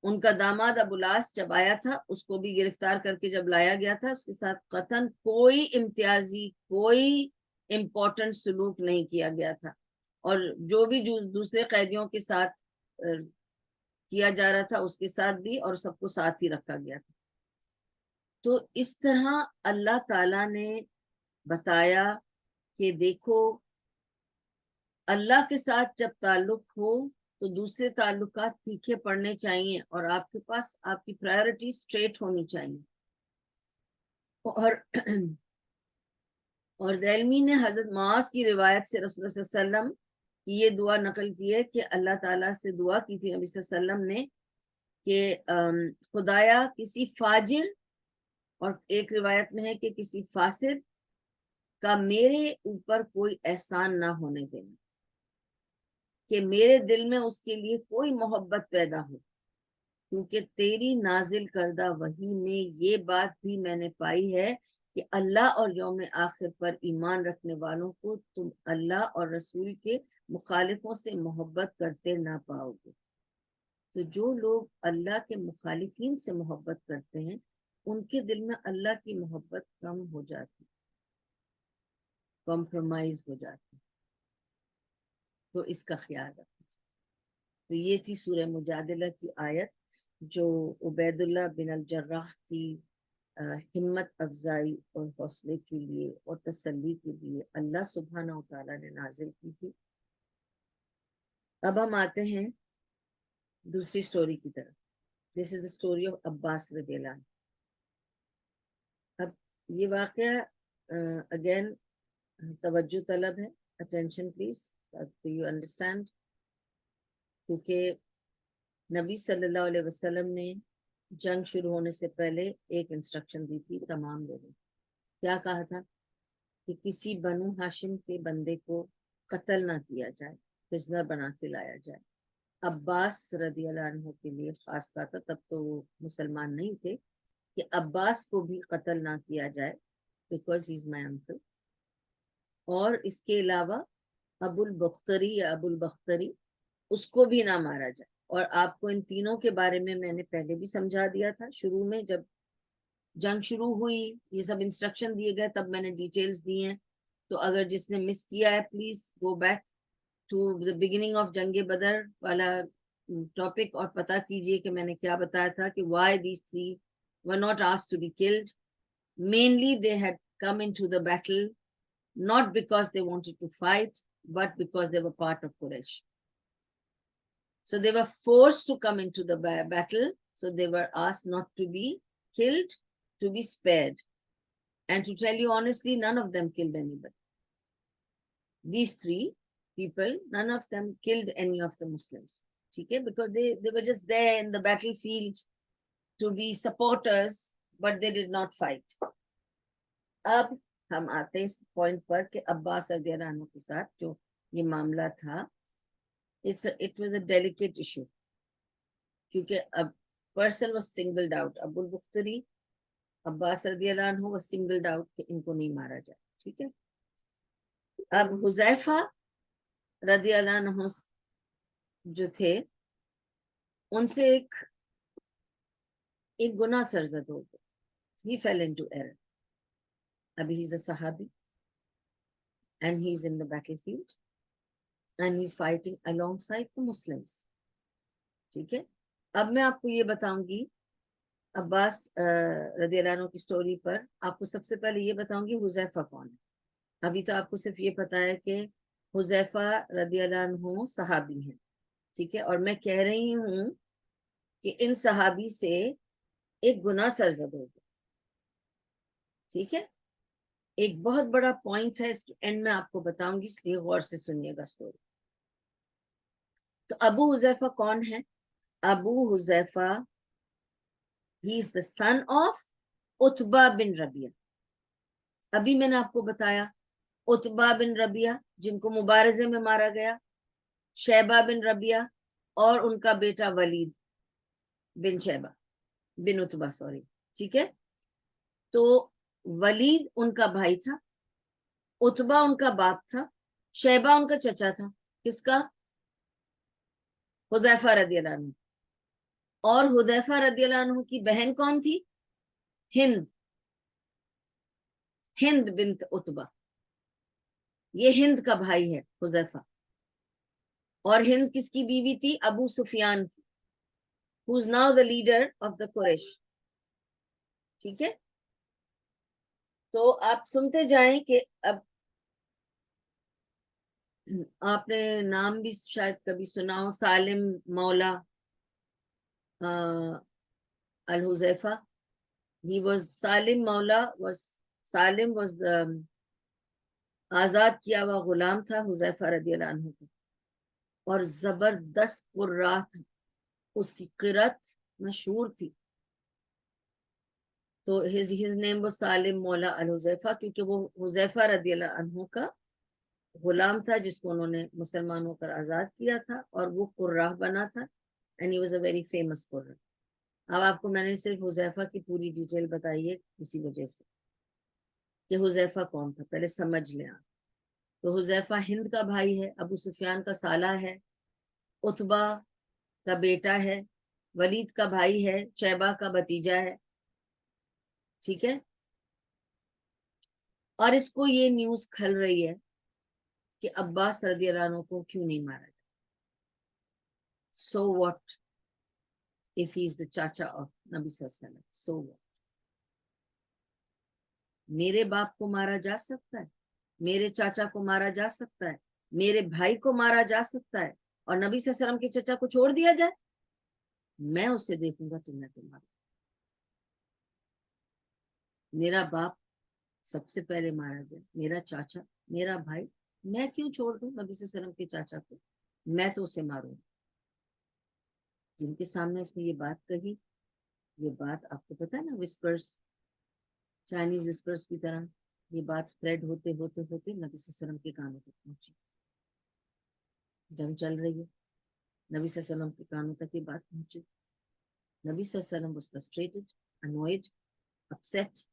ان کا داماد ابو العاص جب آیا تھا اس کو بھی گرفتار کر کے جب لایا گیا تھا، اس کے ساتھ قطعاً کوئی امتیازی، کوئی امپورٹنٹ سلوک نہیں کیا گیا تھا، اور جو بھی دوسرے قیدیوں کے ساتھ کیا جا رہا تھا اس کے ساتھ بھی، اور سب کو ساتھ ہی رکھا گیا تھا. تو اس طرح اللہ تعالیٰ نے بتایا کہ دیکھو اللہ کے ساتھ جب تعلق ہو تو دوسرے تعلقات پیچھے پڑنے چاہیے، اور آپ کے پاس آپ کی پرائرٹی اسٹریٹ ہونی چاہیے. اور دہلمی نے حضرت معاذ کی روایت سے رسول اللہ صلی اللہ علیہ وسلم کی یہ دعا نقل کی ہے کہ اللہ تعالیٰ سے دعا کی تھی نبی صلی اللہ علیہ وسلم نے کہ خدایا کسی فاجر، اور ایک روایت میں ہے کہ کسی فاسد کا میرے اوپر کوئی احسان نہ ہونے دینا، کہ میرے دل میں اس کے لیے کوئی محبت پیدا ہو، کیونکہ تیری نازل کردہ وحی میں یہ بات بھی میں نے پائی ہے کہ اللہ اور یوم آخر پر ایمان رکھنے والوں کو تم اللہ اور رسول کے مخالفوں سے محبت کرتے نہ پاؤ گے. تو جو لوگ اللہ کے مخالفین سے محبت کرتے ہیں ان کے دل میں اللہ کی محبت کم ہو جاتی، کمپرومائز ہو جاتی. تو اس کا خیال رکھنا. تو یہ تھی سورہ مجادلہ کی آیت جو عبید اللہ بن الجراح کی ہمت افزائی اور حوصلے کے لیے اور تسلی کے لیے اللہ سبحانہ و تعالیٰ نے نازل کی تھی. اب ہم آتے ہیں دوسری سٹوری کی طرف. دس از دا اسٹوری آف عباس رضی اللہ عنہ. اب یہ واقعہ اگین توجہ طلب ہے. Attention plays, you understand. کیونکہ نبی صلی اللہ علیہ وسلم نے جنگ شروع ہونے سے پہلے ایک انسٹرکشن دی تھی تمام لوگوں. کیا کہا تھا؟ کہ کسی بنو ہاشم کے بندے کو قتل نہ کیا جائے، پرزنر بنا کے لایا جائے. عباس رضی اللہ عنہ کے لیے خاص کہا تھا، تب تو وہ مسلمان نہیں تھے، کہ عباس کو بھی قتل نہ کیا جائے because he is my uncle. اور اس کے علاوہ ابو البختری یا ابو البختری اس کو بھی نہ مارا جائے. اور آپ کو ان تینوں کے بارے میں نے پہلے بھی سمجھا دیا تھا شروع میں، جب جنگ شروع ہوئی یہ سب انسٹرکشن دیے گئے تب میں نے ڈیٹیلز دی ہیں. تو اگر جس نے مس کیا ہے please go back to the beginning of جنگ بدر والا ٹاپک اور پتا کیجئے کہ میں نے کیا بتایا تھا کہ why these three were not asked to be killed. Mainly they had come into the battle not because they wanted to fight, but because they were part of Quraysh. So they were forced to come into the battle. So they were asked not to be killed, to be spared. And to tell you honestly, none of them killed anybody. These three people, none of them killed any of the Muslims. Okay? Because they were just there in the battlefield to be supporters, but they did not fight. اب ہم آتے ہیں اس point پر کہ عباس رضی اللہ عنہ کے ساتھ جو یہ معاملہ تھا، it was a delicate issue. کیونکہ اب person was singled out. ابو البختری عباس رضی اللہ عنہ was singled out کہ ان کو نہیں مارا جائے. ٹھیک ہے. اب حذیفہ رضی اللہ عنہ جو تھے ان سے ایک گناہ سرزد ہو گیا. He fell into error. ابھی he's a Sahabi and he's in the battlefield and he's fighting alongside the Muslims. ٹھیک ہے. اب میں آپ کو یہ بتاؤں گی عباس رضی اللہ عنہ کی سٹوری پر. آپ کو سب سے پہلے یہ بتاؤں گی حذیفہ کون ہے. ابھی تو آپ کو صرف یہ پتا ہے کہ حذیفہ رضی اللہ عنہ صحابی ہیں. ٹھیک ہے. اور میں کہہ رہی ہوں کہ ان صحابی سے ایک گناہ سرزد ہو گیا. ٹھیک ہے. ایک بہت بڑا پوائنٹ ہے، اس کے اینڈ میں آپ کو بتاؤں گی، اس لیے غور سے سنیے گا سٹوری. تو ابو حذیفہ کون ہے؟ ابو Huzaifa he is the son of عتبہ بن ربیعہ. ابھی میں نے آپ کو بتایا عتبہ بن ربیعہ جن کو مبارزے میں مارا گیا، شیبہ بن ربیعہ اور ان کا بیٹا ولید بن شیبہ بن عتبہ سوری. ٹھیک ہے. تو ولید ان کا بھائی تھا، عتبہ ان کا باپ تھا، شیبہ ان کا چچا تھا. کس کا؟ حذیفہ رضی اللہ عنہ. اور حذیفہ رضی اللہ عنہ کی بہن کون تھی؟ ہند. ہند بنت عتبہ. یہ ہند کا بھائی ہے حذیفہ. اور ہند کس کی بیوی تھی؟ ابو سفیان کی, who is now the leader of the Quraysh. ٹھیک ہے, تو آپ سنتے جائیں کہ اب آپ نے نام بھی شاید کبھی سنا ہو, سالم مولا الحذیفہ. He was سالم مولا سالم was آزاد کیا ہوا غلام تھا حذیفہ رضی اللہ عنہ کو, اور زبردست قرا تھا, اس کی قرات مشہور تھی. تو his name was سالم مولا الحذیفہ, کیونکہ وہ حذیفہ رضی اللہ عنہ کا غلام تھا جس کو انہوں نے مسلمان ہو کر آزاد کیا تھا, اور وہ قرہ بنا تھا, and he was a very famous قرہ. اب آپ کو میں نے صرف حذیفہ کی پوری ڈیٹیل بتائی ہے کسی وجہ سے کہ حذیفہ کون تھا, پہلے سمجھ لیں آپ. تو حذیفہ ہند کا بھائی ہے, ابو سفیان کا سالہ ہے, عتبہ کا بیٹا ہے, ولید کا بھائی ہے, شیبہ کا بھتیجا ہے. ٹھیک ہے, اور اس کو یہ نیوز کھل رہی ہے کہ عباس رضی اللہ عنہ کو کیوں نہیں مارا جائے. So what if he is the chacha of نبی صلی اللہ علیہ وسلم, so what. میرے باپ کو مارا جا سکتا ہے, میرے چاچا کو مارا جا سکتا ہے, میرے بھائی کو مارا جا سکتا ہے, اور نبی صلی اللہ علیہ وسلم کے چچا کو چھوڑ دیا جائے؟ میں اسے دیکھوں گا تو میں تمہارا, میرا باپ سب سے پہلے مارا گیا, میرا چاچا, میرا بھائی, میں کیوں چھوڑ دوں نبی صلی اللہ علیہ وسلم کے چاچا کو؟ میں تو اسے ماروں. جن کے سامنے اس نے یہ بات کہی, یہ بات آپ کو پتا ہے نا, وسپرز, چائنیز وسپرز کی طرح یہ بات سپریڈ ہوتے ہوتے ہوتے نبی صلی اللہ علیہ وسلم کے کانوں تک پہنچی. جنگ چل رہی ہے, نبی صلی اللہ علیہ وسلم کے کانوں تک یہ بات پہنچی. نبی صلی اللہ علیہ وسلم was frustrated, annoyed, upset.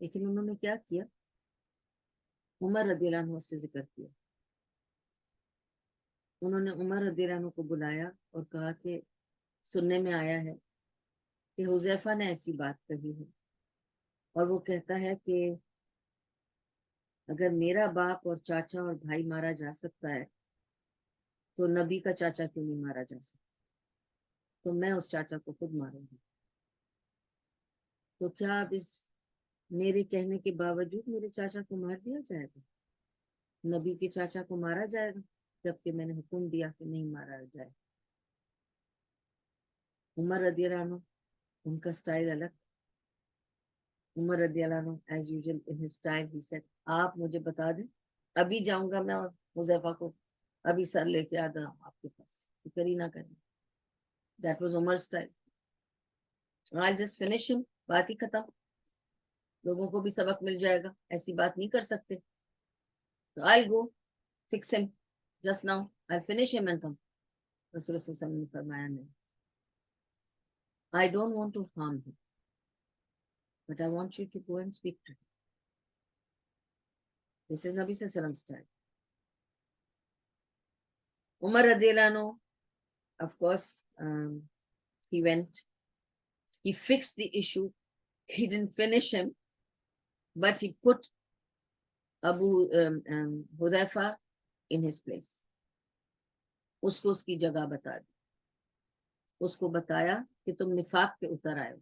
لیکن انہوں نے کیا کیا؟ عمر رضی اللہ عنہ سے ذکر کیا. انہوں نے عمر رضی اللہ عنہ کو بلایا اور کہا کہ سننے میں آیا ہے کہ حذیفہ نے ایسی بات کہی ہے, اور وہ کہتا ہے کہ اگر میرا باپ اور چاچا اور بھائی مارا جا سکتا ہے تو نبی کا چاچا کیوں نہیں مارا جا سکتا؟ تو میں اس چاچا کو خود ماروں گی. تو کیا اب اس میرے کہنے کے باوجود میرے چاچا کو مار دیا جائے گا؟ نبی کے چاچا کو مارا جائے گا جبکہ میں نے حکم دیا کہ نہیں مارا جائے. عمر رضی اللہ عنہ, ان کا سٹائل الگ. عمر رضی اللہ عنہ as usual in his style he said, آپ مجھے بتا دیں, ابھی جاؤں گا میں اور حذیفہ کو ابھی سر لے کے آتا ہوں آپ کے پاس, فکر ہی نہ کریں. That was Umar's style. I'll just finish him, بات ہی ختم. لوگوں کو بھی سبق مل جائے گا, ایسی بات نہیں کر سکتے. تو I'll go fix him just now, I'll finish him and come. رسول اللہ صلی اللہ علیہ وسلم نے فرمایا نہیں, I don't want to harm him, but I want you to go and speak to him. This is Nabi Sallallahu Alaihi Wasallam style. Umar radiallahu anhu, of course, he went, he fixed the issue. He didn't finish him, but he put Abu Hudhaifa in his place. اس کو اس کی جگہ بتا دی, اس کو بتایا کہ تم نفاق پہ اتر آئے.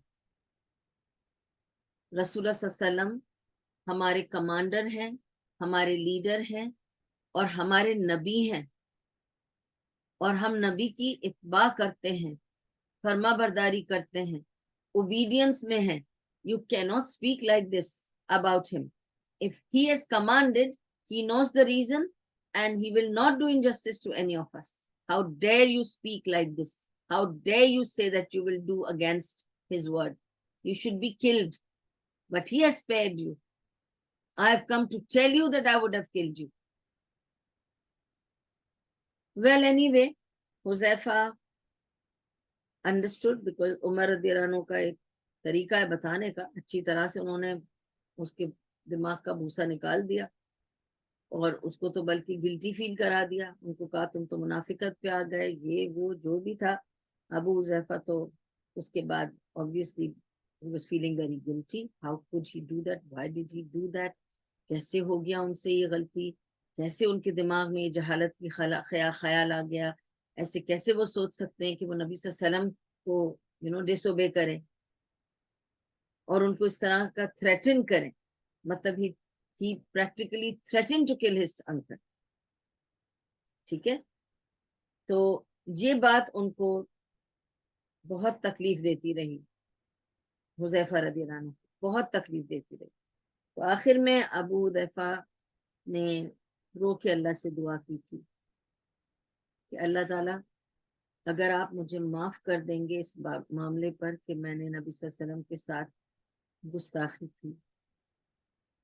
رسول اللہ صلی اللہ علیہ وسلم ہمارے کمانڈر ہیں, ہمارے لیڈر ہیں, اور ہمارے نبی ہیں, اور ہم نبی کی اتباع کرتے ہیں, فرما برداری کرتے ہیں, obedience میں ہیں. You cannot speak like this about him. If he has commanded, he knows the reason, and he will not do injustice to any of us. How dare you speak like this? How dare you say that you will do against his word? You should be killed. But he has spared you. I have come to tell you that I would have killed you. Well, anyway, Huzaifa understood because عمر رضی اللہ عنہ کا ایک طریقہ ہے بتانے کا, اچھی طرح سے انہوں نے اس کے دماغ کا بھوسا نکال دیا, اور اس کو تو بلکہ گلٹی فیل کرا دیا. ان کو کہا تم تو منافقت پہ آ گئے, یہ وہ جو بھی تھا. ابو حذیفہ تو اس کے بعد obviously he was feeling very guilty. How could he do that? Why did he do that? کیسے ہو گیا ان سے یہ غلطی؟ کیسے ان کے دماغ میں یہ جہالت کی خیال آ گیا, ایسے کیسے وہ سوچ سکتے ہیں کہ وہ نبی صلی اللہ علیہ وسلم کو ڈس اوبے کریں اور ان کو اس طرح کا تھریٹن کریں. مطلب ہی practically threaten to kill his uncle. ٹھیک ہے, تو یہ بات ان کو بہت تکلیف دیتی رہی, حذیفہ رضی اللہ عنہ بہت تکلیف دیتی رہی. تو آخر میں ابو حذیفہ نے رو کے اللہ سے دعا کی تھی کہ اللہ تعالیٰ اگر آپ مجھے معاف کر دیں گے اس معاملے پر کہ میں نے نبی صلی اللہ علیہ وسلم کے ساتھ گستاخی کی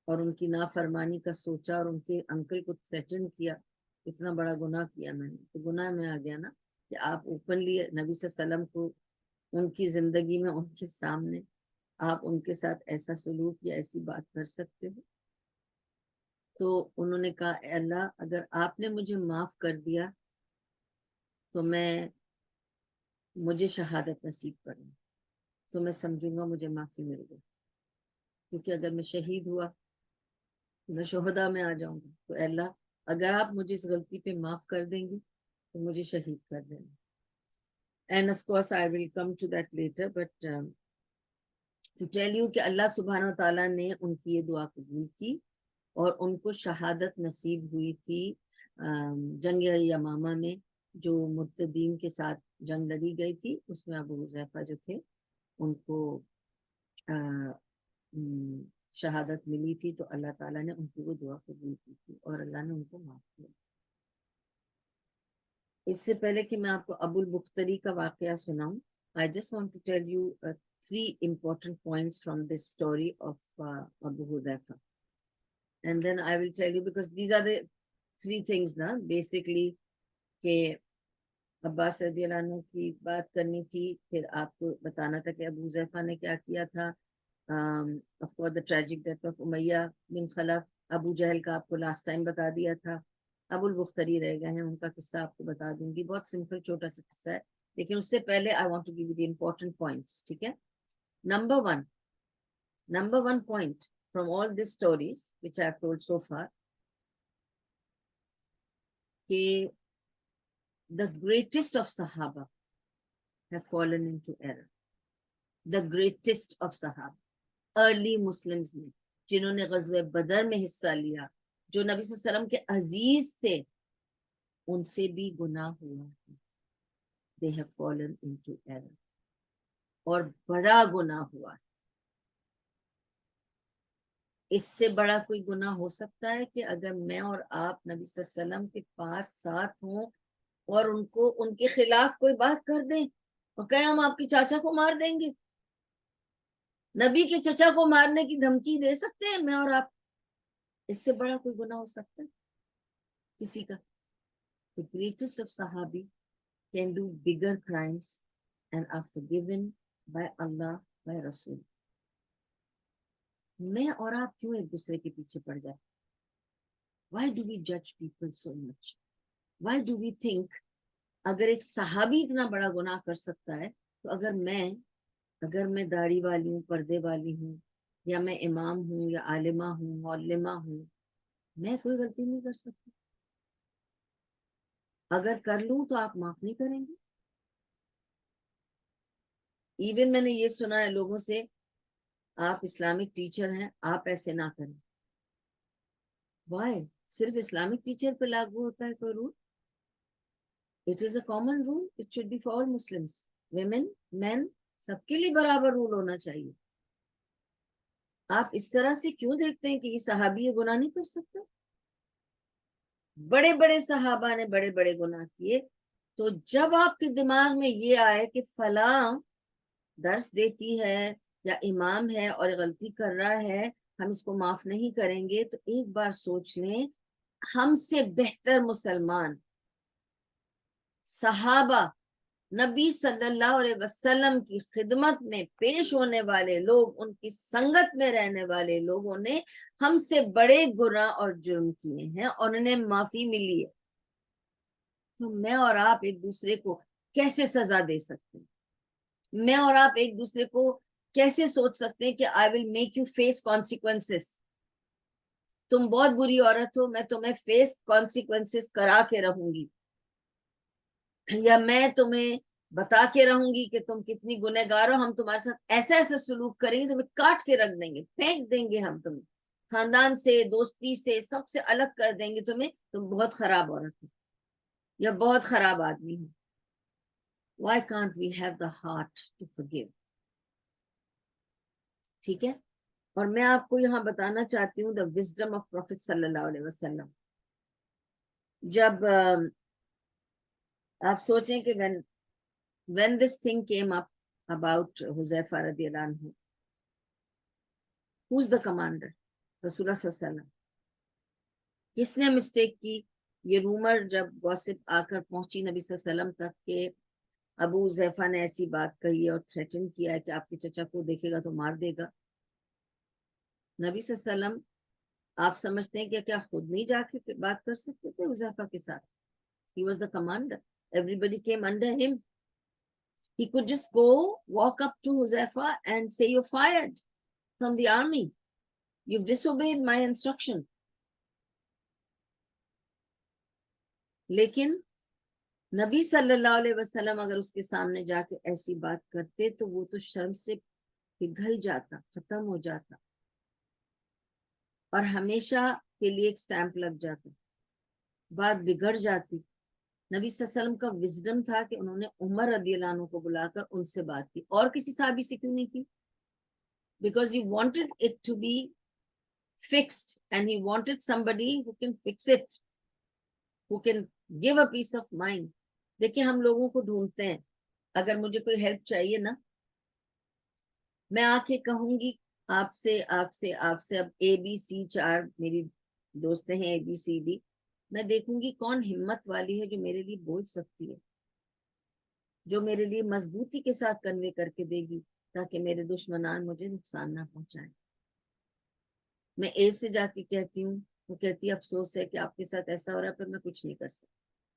اور ان کی نافرمانی کا سوچا اور ان کے انکل کو تھریٹن کیا, اتنا بڑا گناہ کیا میں نے, تو گناہ میں آ گیا نا کہ آپ اوپنلی نبی صلی اللہ علیہ وسلم کو ان کی زندگی میں ان کے سامنے آپ ان کے ساتھ ایسا سلوک یا ایسی بات کر سکتے ہو. تو انہوں نے کہا اے اللہ اگر آپ نے مجھے معاف کر دیا تو مجھے شہادت نصیب کرنا, تو میں سمجھوں گا مجھے معافی مل گئی, کیونکہ اگر میں شہید ہوا تو میں شہداء میں آ جاؤں گا. تو اے اللہ اگر آپ مجھے اس غلطی پہ معاف کر دیں گے تو مجھے شہید کر دینا. And of course I will come to that later, but to tell you کہ اللہ سبحانہ و تعالیٰ نے ان کی یہ دعا قبول کی اور ان کو شہادت نصیب ہوئی تھی جنگ یمامہ میں, جو مرتدین کے ساتھ جنگ لڑی گئی تھی. اس میں ابو حذیفہ جو تھے ان کو شہادت ملی تھی, تو اللہ تعالیٰ نے ان کی وہ دعا قبول کی تھی اور اللہ نے ان کو معاف کیا. اس سے پہلے کہ میں آپ کو ابو البختری کا واقعہ سناؤں, I just want to tell you 3 important points from this story of Abu Hudhaifa. And then I will tell you, because these are the 3 things نا basically, کہ عباس رضی اللہ عنہ کی بات کرنی تھی, پھر آپ کو بتانا تھا کہ ابو حذیفہ نے کیا کیا تھا, of course the tragic death of امیہ بن خلف, ابو جہل کا آپ کو لاسٹ ٹائم بتا دیا تھا, ابو البختری رہ گئے ہیں, ان کا قصہ آپ کو بتا دوں گی, بہت سمپل چھوٹا سا قصہ ہے, لیکن اس سے پہلے I want to give you the important points. ٹھیک ہے, number one point from all these stories which I have told so far, کہ the greatest of Sahaba have fallen into error. The greatest of Sahaba, early Muslims میں جنہوں نے غزوہ بدر میں حصہ لیا, جو نبی صلی اللہ علیہ وسلم کے عزیز تھے, ان سے بھی گناہ ہوا ہے. They have fallen into error, اور بڑا گناہ ہوا ہے. اس سے بڑا کوئی گناہ ہو سکتا ہے کہ اگر میں اور آپ نبی صلی اللہ علیہ وسلم کے پاس ساتھ ہوں اور ان کے خلاف کوئی بات کر دیں اور کہیں ہم آپ کے چاچا کو مار دیں گے, نبی کے چچا کو مارنے کی دھمکی دے سکتے ہیں میں اور آپ؟ اس سے بڑا کوئی گناہ ہو سکتا ہے کسی کا؟ The greatest of Sahabi can do bigger crimes and are forgiven by Allah, by Rasul. میں اور آپ کیوں ایک دوسرے کے پیچھے پڑ جائیں؟ Why do we judge people so much? Why do we think اگر ایک صحابی اتنا بڑا گناہ کر سکتا ہے تو اگر میں داڑھی والی ہوں, پردے والی ہوں, یا میں امام ہوں یا عالمہ ہوں, معلمہ ہوں, میں کوئی غلطی نہیں کر سکتی؟ اگر کر لوں تو آپ معاف نہیں کریں گے؟ ایون میں نے یہ سنا ہے لوگوں سے, آپ اسلامک ٹیچر ہیں, آپ ایسے نہ کریں. وائی؟ صرف اسلامک ٹیچر پہ لاگو ہوتا ہے کوئی rule? It is a common rule, it should be for all Muslims, women, men, سب کے لیے برابر رول ہونا چاہیے. آپ اس طرح سے کیوں دیکھتے ہیں کہ یہ صحابی یہ گناہ نہیں کر سکتا؟ بڑے بڑے صحابہ نے بڑے بڑے گناہ کیے. تو جب آپ کے دماغ میں یہ آئے کہ فلاں درس دیتی ہے یا امام ہے اور غلطی کر رہا ہے, ہم اس کو معاف نہیں کریں گے, تو ایک بار سوچ لیں, ہم سے بہتر مسلمان صحابہ, نبی صلی اللہ علیہ وسلم کی خدمت میں پیش ہونے والے لوگ, ان کی سنگت میں رہنے والے لوگوں نے ہم سے بڑے گناہ اور جرم کیے ہیں اور انہیں معافی ملی ہے. تو میں اور آپ ایک دوسرے کو کیسے سزا دے سکتے ہیں؟ میں اور آپ ایک دوسرے کو کیسے سوچ سکتے ہیں کہ I will make you face consequences؟ تم بہت بری عورت ہو, میں تمہیں فیس کانسیکوینسز کرا کے رہوں گی, یا میں تمہیں بتا کے رہوں گی کہ تم کتنی گنہگار ہو, ہم تمہارے ساتھ ایسا ایسا سلوک کریں گے, تمہیں کاٹ کے رکھ دیں گے, پھینک دیں گے ہم تمہیں, خاندان سے, دوستی سے, سب سے الگ کر دیں گے تمہیں, تم بہت خراب عورت ہو یا بہت خراب آدمی ہو. Why can't we have the heart to forgive? ٹھیک ہے. اور میں آپ کو یہاں بتانا چاہتی ہوں the wisdom of Prophet صلی اللہ علیہ وسلم. جب آپ سوچیں کہ when this thing came up about Huzaifa رضی اللہ عنہ, who's the commander? رسول اللہ صلی اللہ علیہ وسلم. کس نے مسٹیک کی؟ یہ رومر جب گوسپ آ کر پہنچی نبی صلی اللہ علیہ وسلم تک کہ ابو حذیفہ نے ایسی بات کہی اور تھریٹن کیا ہے کہ آپ کے چچا کو دیکھے گا تو مار دے گا. نبی صلی اللہ علیہ وسلم, آپ سمجھتے ہیں کہ کیا خود نہیں جا کے بات کر سکتے تھے حذیفہ کے ساتھ؟ He was the commander. Everybody came under him. He could just go walk up to Huzaifa and say, you're fired from the army. You've disobeyed my instruction. لیکن نبی صلی اللہ علیہ وسلم اگر اس کے سامنے جا کے ایسی بات کرتے تو وہ تو شرم سے پگھل جاتا, ختم ہو جاتا, اور ہمیشہ کے لیے ایک سٹیمپ لگ جاتا, بات بگڑ جاتی. نبی صلی اللہ علیہ وسلم کا وزڈم تھا کہ انہوں نے عمر رضی اللہ عنہ کو بلا کر ان سے بات کی, اور کسی صحابی سے کیوں نہیں کی؟ Because he wanted it to be fixed and he wanted somebody who can fix it, who can give a peace of mind. دیکھیں ہم لوگوں کو ڈھونڈتے ہیں, اگر مجھے کوئی ہیلپ چاہیے نا, میں آ کے کہوں گی آپ سے اب اے بی سی 4 میری دوستیں ہیں, اے بی سی ڈی, میں دیکھوں گی کون ہمت والی ہے جو میرے لیے بول سکتی ہے, جو میرے لیے مضبوطی کے ساتھ کنوے کر کے دے گی تاکہ میرے دشمنان مجھے نقصان نہ پہنچائیں. میں اے سے جا کے کہتی ہوں, وہ کہتی ہے افسوس ہے کہ آپ کے ساتھ ایسا ہو رہا ہے, پر میں کچھ نہیں کر سکتی.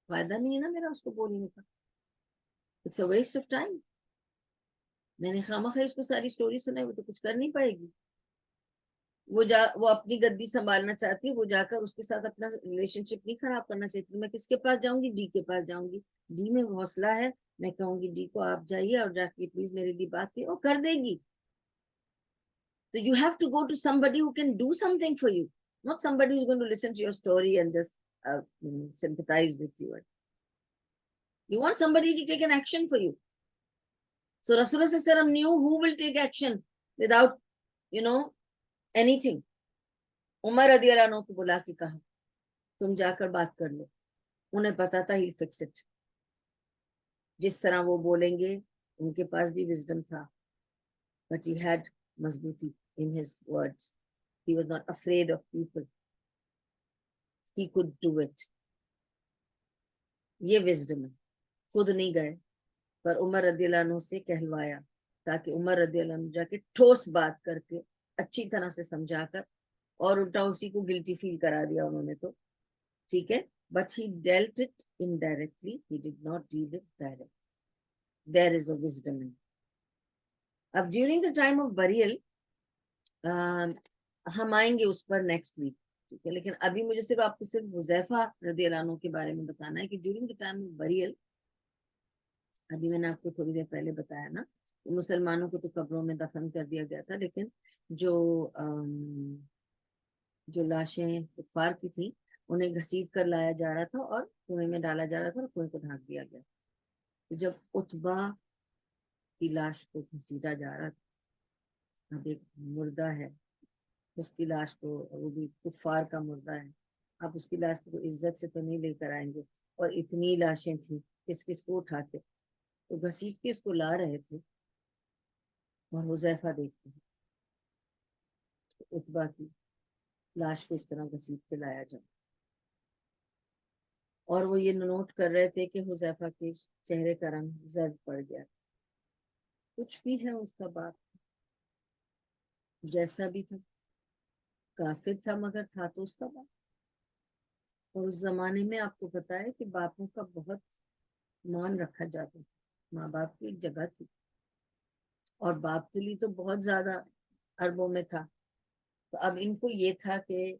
فائدہ نہیں ہے نا میرا اس کو بولنے کا, it's a waste of time. میں نے خواہ اس کو ساری سٹوری سنائی, وہ تو کچھ کر نہیں پائے گی. وہ اپنی گدی سنبھالنا چاہتی ہے, وہ جا کر اس کے ساتھ اپنا ریلیشن شپ نہیں خراب کرنا چاہتی. میں کس کے پاس جاؤں گی؟ ڈی کے پاس جاؤں گی. ڈی میں حوصلہ ہے, میں کہوں گی ڈی کو آپ جائیے اور جا کے پلیز میرے لیے بات کی, وہ کر دے گی. So you have to go to somebody who can do something for you, not somebody who's going to listen to your story and just sympathize with you. You want somebody to take an action for you. So Rasulullah sallallahu alaihi wasallam knew who will take action without, anything. عمر رضی اللہ عنہ کو بلا کے کہا تم جا کر بات کر لو. انہیں پتا تھا he'll fix it. جس طرح وہ بولیں گے, ان کے پاس بھی وزڈم تھا, but he had مضبوطی in his words. He was not afraid of people. He could do it. یہ وزڈم ہے. خود نہیں گئے پر عمر رضی اللہ عنہ سے کہلوایا, تاکہ عمر رضی اللہ عنہ جا کے ٹھوس بات کر کے اچھی طرح سے سمجھا کر, اور الٹا اسی کو گلٹی فیل کرا دیا انہوں نے تو ٹھیک ہے. But he dealt it indirectly. He did not deal it directly. There is a wisdom in it. اب during the time of burial, ہم آئیں گے اس پر نیکسٹ ویک, ٹھیک ہے. لیکن ابھی مجھے صرف آپ کو صرف حذیفہ رضی اللہ عنہ کے بارے میں بتانا ہے کہ during the time of burial, ابھی میں نے آپ کو تھوڑی دیر پہلے بتایا نا, مسلمانوں کو تو قبروں میں دفن کر دیا گیا تھا, لیکن جو لاشیں کفار کی تھیں انہیں گھسیٹ کر لایا جا رہا تھا اور کنویں میں ڈالا جا رہا تھا اور کنویں کو ڈھانک دیا گیا. تو جب عتبہ کی لاش کو گھسیٹا جا رہا تھا, اب ایک مردہ ہے, اس کی لاش کو, وہ بھی کفار کا مردہ ہے, آپ اس کی لاش کو عزت سے تو نہیں لے کر آئیں گے, اور اتنی لاشیں تھیں کس کس کو اٹھاتے, تو گھسیٹ کے اس کو لا رہے تھے. اور حذیفہ دیکھتے ہیں عتبہ کی لاش کو اس طرح گھسیٹ کے لایا جائے, اور وہ یہ نوٹ کر رہے تھے کہ حذیفہ کے چہرے کا رنگ زرد پڑ گیا. کچھ بھی ہے اس کا باپ, جیسا بھی تھا, کافر تھا مگر تھا تو اس کا باپ. اور اس زمانے میں آپ کو پتا ہے کہ باپوں کا بہت مان رکھا جاتا تھا, ماں باپ کی ایک جگہ تھی, اور باپ کے لیے تو بہت زیادہ اربوں میں تھا. تو اب ان کو یہ تھا کہ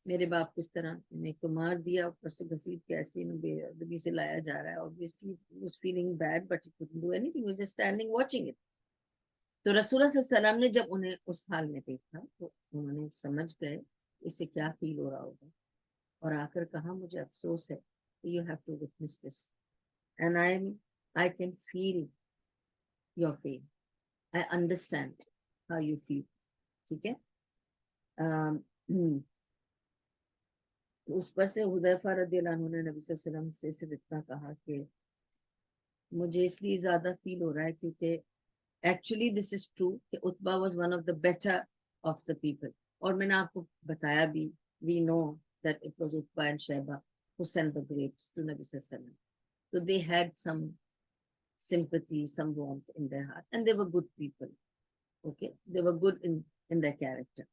میرے باپ کو اس طرح میں کو مار دیا, اوپر سے گھسیٹ کے ایسے بے ادبی سے لایا جا رہا ہے. obviously he was feeling bad but he couldn't do anything, he was just standing watching it. تو رسول اللہ صلی اللہ علیہ وسلم نے جب انہیں اس حال میں دیکھا تو انہوں نے سمجھ گئے اس سے کیا فیل ہو رہا ہوگا, اور آ کر کہا مجھے افسوس ہے, you have to witness this and I can feel your pain, I understand how you feel. ٹھیک ہے. اس پر سے حذیفہ رضی اللہ عنہ نے نبی صلی اللہ علیہ وسلم سے صرف اتنا کہا کہ مجھے اس لیے زیادہ فیل ہو رہا ہے کیونکہ ایکچولی دس از ٹرو کہ Utbah was one of the better of the people, اور میں نے آپ کو بتایا بھی, we know that it was Utbah and Shaybah who sent the grapes to Nabi sallallahu alaihi wasallam. So they had some sympathy, some warmth in their heart, and they were good people. Okay, they were good in their character.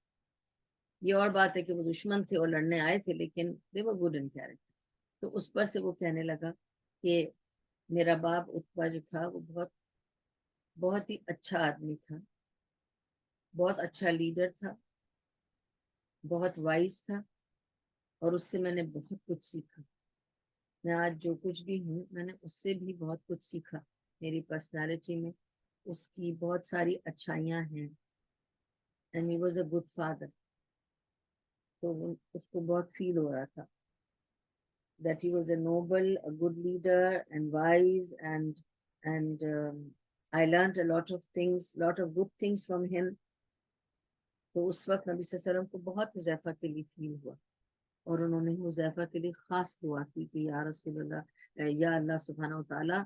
یہ اور بات ہے کہ وہ دشمن تھے اور لڑنے آئے تھے, لیکن they were good in character. تو اس پر سے وہ کہنے لگا کہ میرا باپ عتبہ جو تھا وہ بہت ہی اچھا آدمی تھا, بہت اچھا لیڈر تھا, بہت وائز تھا, اور اس سے میں نے بہت کچھ سیکھا. میں آج جو کچھ بھی ہوں میں نے اس سے بھی بہت کچھ سیکھا. میری پرسنالٹی میں اس کی بہت ساری اچھائیاں ہیں. and he was a good father. تو اس کو بہت فیل ہو رہا تھا that he was a noble, a good leader and wise, and I learned a lot of good things from him. تو اس وقت نبی صلی اللہ علیہ وسلم کو بہت حذیفہ کے لیے فیل ہوا, اور انہوں نے حذیفہ کے لیے خاص دعا کی کہ یا رسول اللہ, یا اللہ سبحانہ وتعالی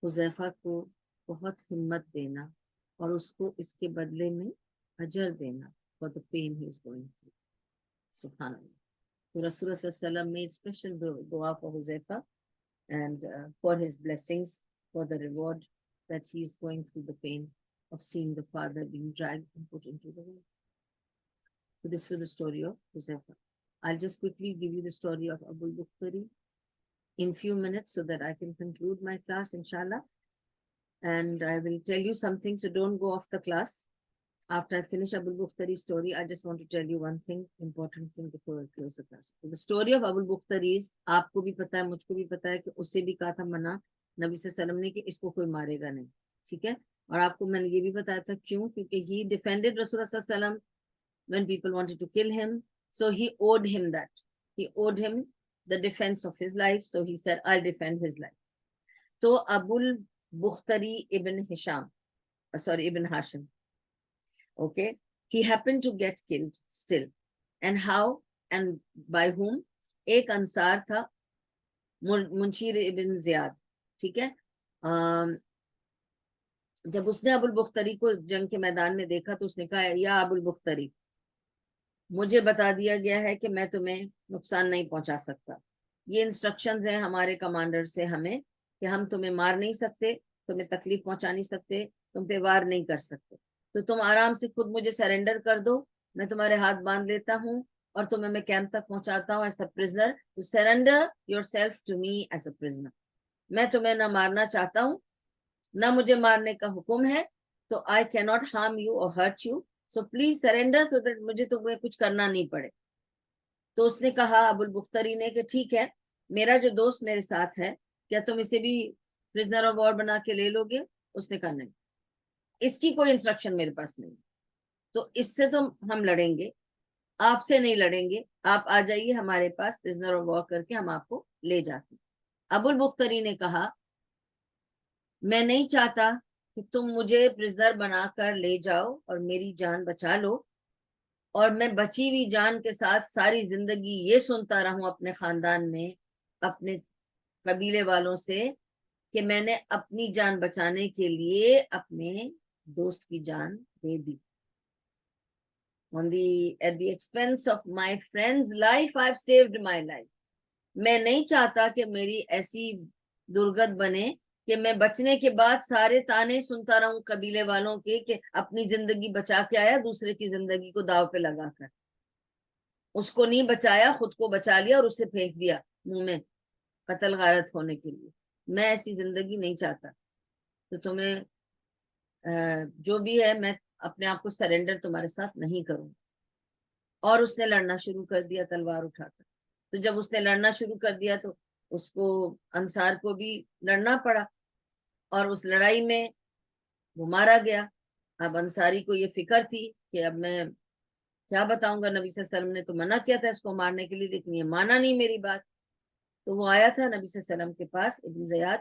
حذیفہ کو بہت ہمت دینا اور اس کو اس کے بدلے میں اجر دینا for the pain he is going through. سبحان اللہ. تو رسول اللہ صلی اللہ علیہ وسلم made special dua for Huzaifa and for his blessings, for the reward that he is going through the pain of seeing the father being dragged and put into the world. So this was the story of Huzaifa. I'll just quickly give you the story of Abu Bukhtari in few minutes so that I can conclude my class, inshallah. And I will tell you something, so don't go off the class. After I finish Abu Bukhtari's story, I just want to tell you one thing, important thing before I close the class. So the story of Abu Bukhtari is, aapko bhi pata hai, mujhko bhi pata hai, ki usse bhi kaha tha mana Nabi sallallahu alaihi wasallam ne ki isko koi marega nahi. ٹھیک ہے, اور آپ کو میں نے یہ بھی بتایا تھا کیوں, کیونکہ he defended Rasulullah sallallahu alaihi wasallam when people wanted to kill him. So he owed him that. He owed him the defense of his life. So he said, I'll defend his life. تو Abu Bukhtari ibn Hashim. Okay, he happened to get killed still. And how and by whom? ایک انصار تھا, منشیر ابن زیاد. ٹھیک ہے, جب اس نے ابو البختری کو جنگ کے میدان میں دیکھا تو اس نے کہا, یا ابو البختری, مجھے بتا دیا گیا ہے کہ میں تمہیں نقصان نہیں پہنچا سکتا. یہ انسٹرکشنز ہیں ہمارے کمانڈر سے ہمیں کہ ہم تمہیں مار نہیں سکتے, تمہیں تکلیف پہنچا نہیں سکتے, تم پہ وار نہیں کر سکتے. تو تم آرام سے خود مجھے سرنڈر کر دو, میں تمہارے ہاتھ باندھ لیتا ہوں اور تمہیں میں کیمپ تک پہنچاتا ہوں as a prisoner. To surrender yourself to me as a prisoner. میں تمہیں نہ مارنا چاہتا ہوں, نہ مجھے مارنے کا حکم ہے, تو آئی کی ناٹ ہارم یو اور hurt you, so please surrender so that مجھے تمہیں کچھ کرنا نہیں پڑے. تو اس نے کہا ابو البختری نے کہ ٹھیک ہے, میرا جو دوست میرے ساتھ ہے, کیا تم اسے بھی پرزنر آف وار بنا کے لے لو گے؟ اس نے کہا نہیں, اس کی کوئی انسٹرکشن میرے پاس نہیں, تو اس سے تو ہم لڑیں گے, آپ سے نہیں لڑیں گے, آپ آ جائیے ہمارے پاس, پرزنر آف وار کر کے ہم آپ کو لے جاتے ہیں. ابو البختری نے کہا, میں نہیں چاہتا کہ تم مجھے پرزنر بنا کر لے جاؤ اور میری جان بچا لو, اور میں بچی ہوئی جان کے ساتھ ساری زندگی یہ سنتا رہوں اپنے خاندان میں, اپنے قبیلے والوں سے, کہ میں نے اپنی جان بچانے کے لیے اپنے دوست کی جان دے دی. At the expense of my friend's life, I've saved my life. میں نہیں چاہتا کہ میری ایسی درگت بنے کہ میں بچنے کے بعد سارے تانے سنتا رہوں قبیلے والوں کے کہ اپنی زندگی بچا کے آیا, دوسرے کی زندگی کو داؤ پہ لگا کر. اس کو نہیں بچایا, خود کو بچا لیا اور اسے پھینک دیا منہ میں قتل غارت ہونے کے لیے. میں ایسی زندگی نہیں چاہتا. تو تمہیں جو بھی ہے, میں اپنے آپ کو سرنڈر تمہارے ساتھ نہیں کروں. اور اس نے لڑنا شروع کر دیا تلوار اٹھا کر. تو جب اس نے لڑنا شروع کر دیا تو اس کو انصار کو بھی لڑنا پڑا اور اس لڑائی میں وہ مارا گیا. اب انصاری کو یہ فکر تھی کہ اب میں کیا بتاؤں گا, نبی صلی اللہ علیہ وسلم نے تو منع کیا تھا اس کو مارنے کے لیے لیکن یہ مانا نہیں میری بات. تو وہ آیا تھا نبی صلی اللہ علیہ وسلم کے پاس, ابن زیاد.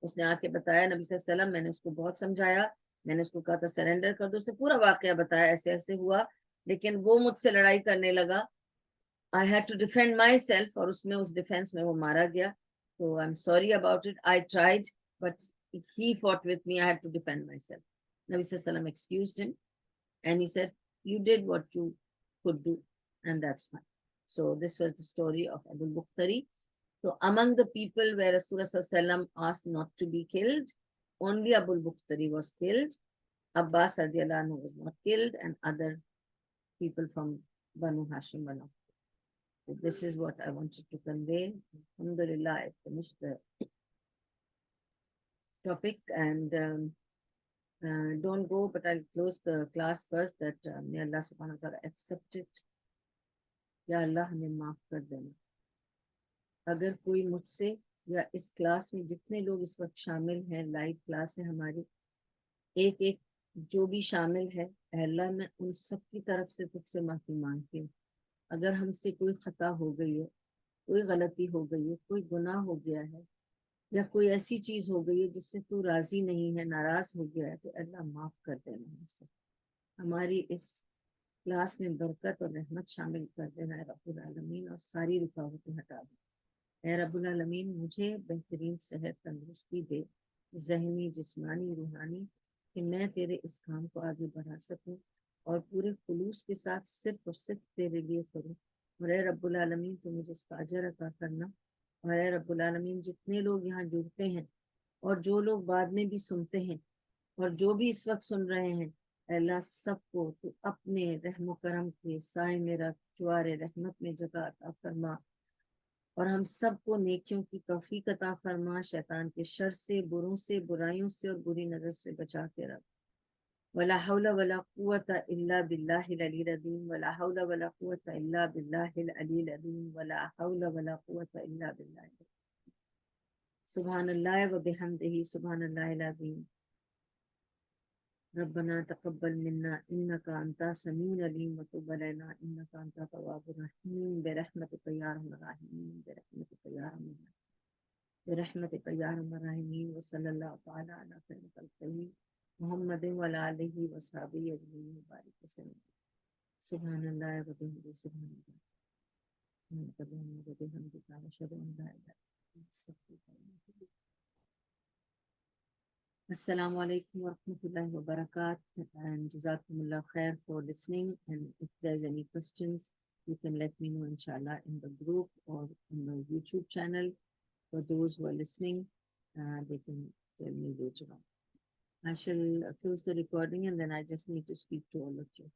اس نے آ کے بتایا نبی صلی اللہ علیہ وسلم, میں نے اس کو بہت سمجھایا, میں نے اس کو کہا تھا سرنڈر کر دو, اس نے پورا واقعہ بتایا ایسے ایسے ہوا, لیکن وہ مجھ سے لڑائی کرنے لگا. I had to defend myself اور اس میں اس ڈیفینس میں وہ مارا گیا. So I'm sorry about it. I tried, but he fought with me. I had to defend myself. Nabi Sallallahu Alaihi Wasallam excused him and he said, you did what you could do and that's fine. So this was the story of Abu Bukhtari. So among the people where Rasulullah Sallallahu Alaihi Wasallam asked not to be killed, only Abu Bukhtari was killed. Abbas radiallahu anhu was not killed and other people from Banu Hashim were not. So this is what I wanted to convey. Alhamdulillah, I finished the topic and don't go, but I'll close the class first that may Allah subhanahu wa ta'ala accept it. Ya Allah, hame maaf kar dena. اگر کوئی مجھ سے یا اس class میں جتنے لوگ اس وقت شامل ہیں, لائیو کلاس ہے ہماری, ایک ایک جو بھی شامل ہے, اے اللہ میں ان سب کی طرف سے تجھ سے معافی مانگتی ہوں. اگر ہم سے کوئی خطا ہو گئی ہے, کوئی غلطی ہو گئی ہے, کوئی گناہ ہو گیا ہے, یا کوئی ایسی چیز ہو گئی ہے جس سے تو راضی نہیں ہے, ناراض ہو گیا ہے, تو اللہ معاف کر دینا ہم سے. ہماری اس کلاس میں برکت اور رحمت شامل کر دینا ہے رب العالمین, اور ساری رکاوٹیں ہٹا دیں. اے رب العالمین, مجھے بہترین صحت تندرستی دے, ذہنی, جسمانی, روحانی, کہ میں تیرے اس کام کو آگے بڑھا سکوں اور پورے خلوص کے ساتھ صرف اور صرف تیرے لیے کروں. اور اے رب العالمین, تو مجھے اس کا اجر عطا کرنا. اور اے رب العالمین, جتنے لوگ یہاں جڑتے ہیں اور جو لوگ بعد میں بھی سنتے ہیں اور جو بھی اس وقت سن رہے ہیں, اے اللہ سب کو تو اپنے رحم و کرم کے سائے میں رکھ, جوار رحمت میں جگہ عطا فرما, اور ہم سب کو نیکیوں کی توفیق عطا فرما. شیطان کے شر سے, بروں سے, برائیوں سے اور بری نظر سے بچا کے رکھ. ولا حول ولا قوت الا باللہ العلی العظیم, ولا حول ولا قوت الا باللہ العلی العظیم, ولا حول ولا قوت الا باللہ. سبحان اللہ و بحمدہ, سبحان اللہ العظیم. ربنا تقبل منا انك انت السميع العليم وتب علينا انك انت التواب الرحيم برحمتك يا ارحم الراحمين, برحمتك يا ارحم الراحمين, برحمتك يا ارحم الراحمين. وصلى الله تعالى على خير خلقه محمد وعلى اله وصحبه اجمعين وبارك وسلم. سبحان الله وبحمده, سبحان الله وبحمده, اشهد ان لا اله الا انت استغفرك واتوب اليك. Assalamu alaikum wa rahmatullahi wa barakatuh, and Jazakumullah khair for listening. And if there's any questions, you can let me know inshallah in the group or in the YouTube channel. For those who are listening, they can tell me later on. I shall close the recording and then I just need to speak to all of you.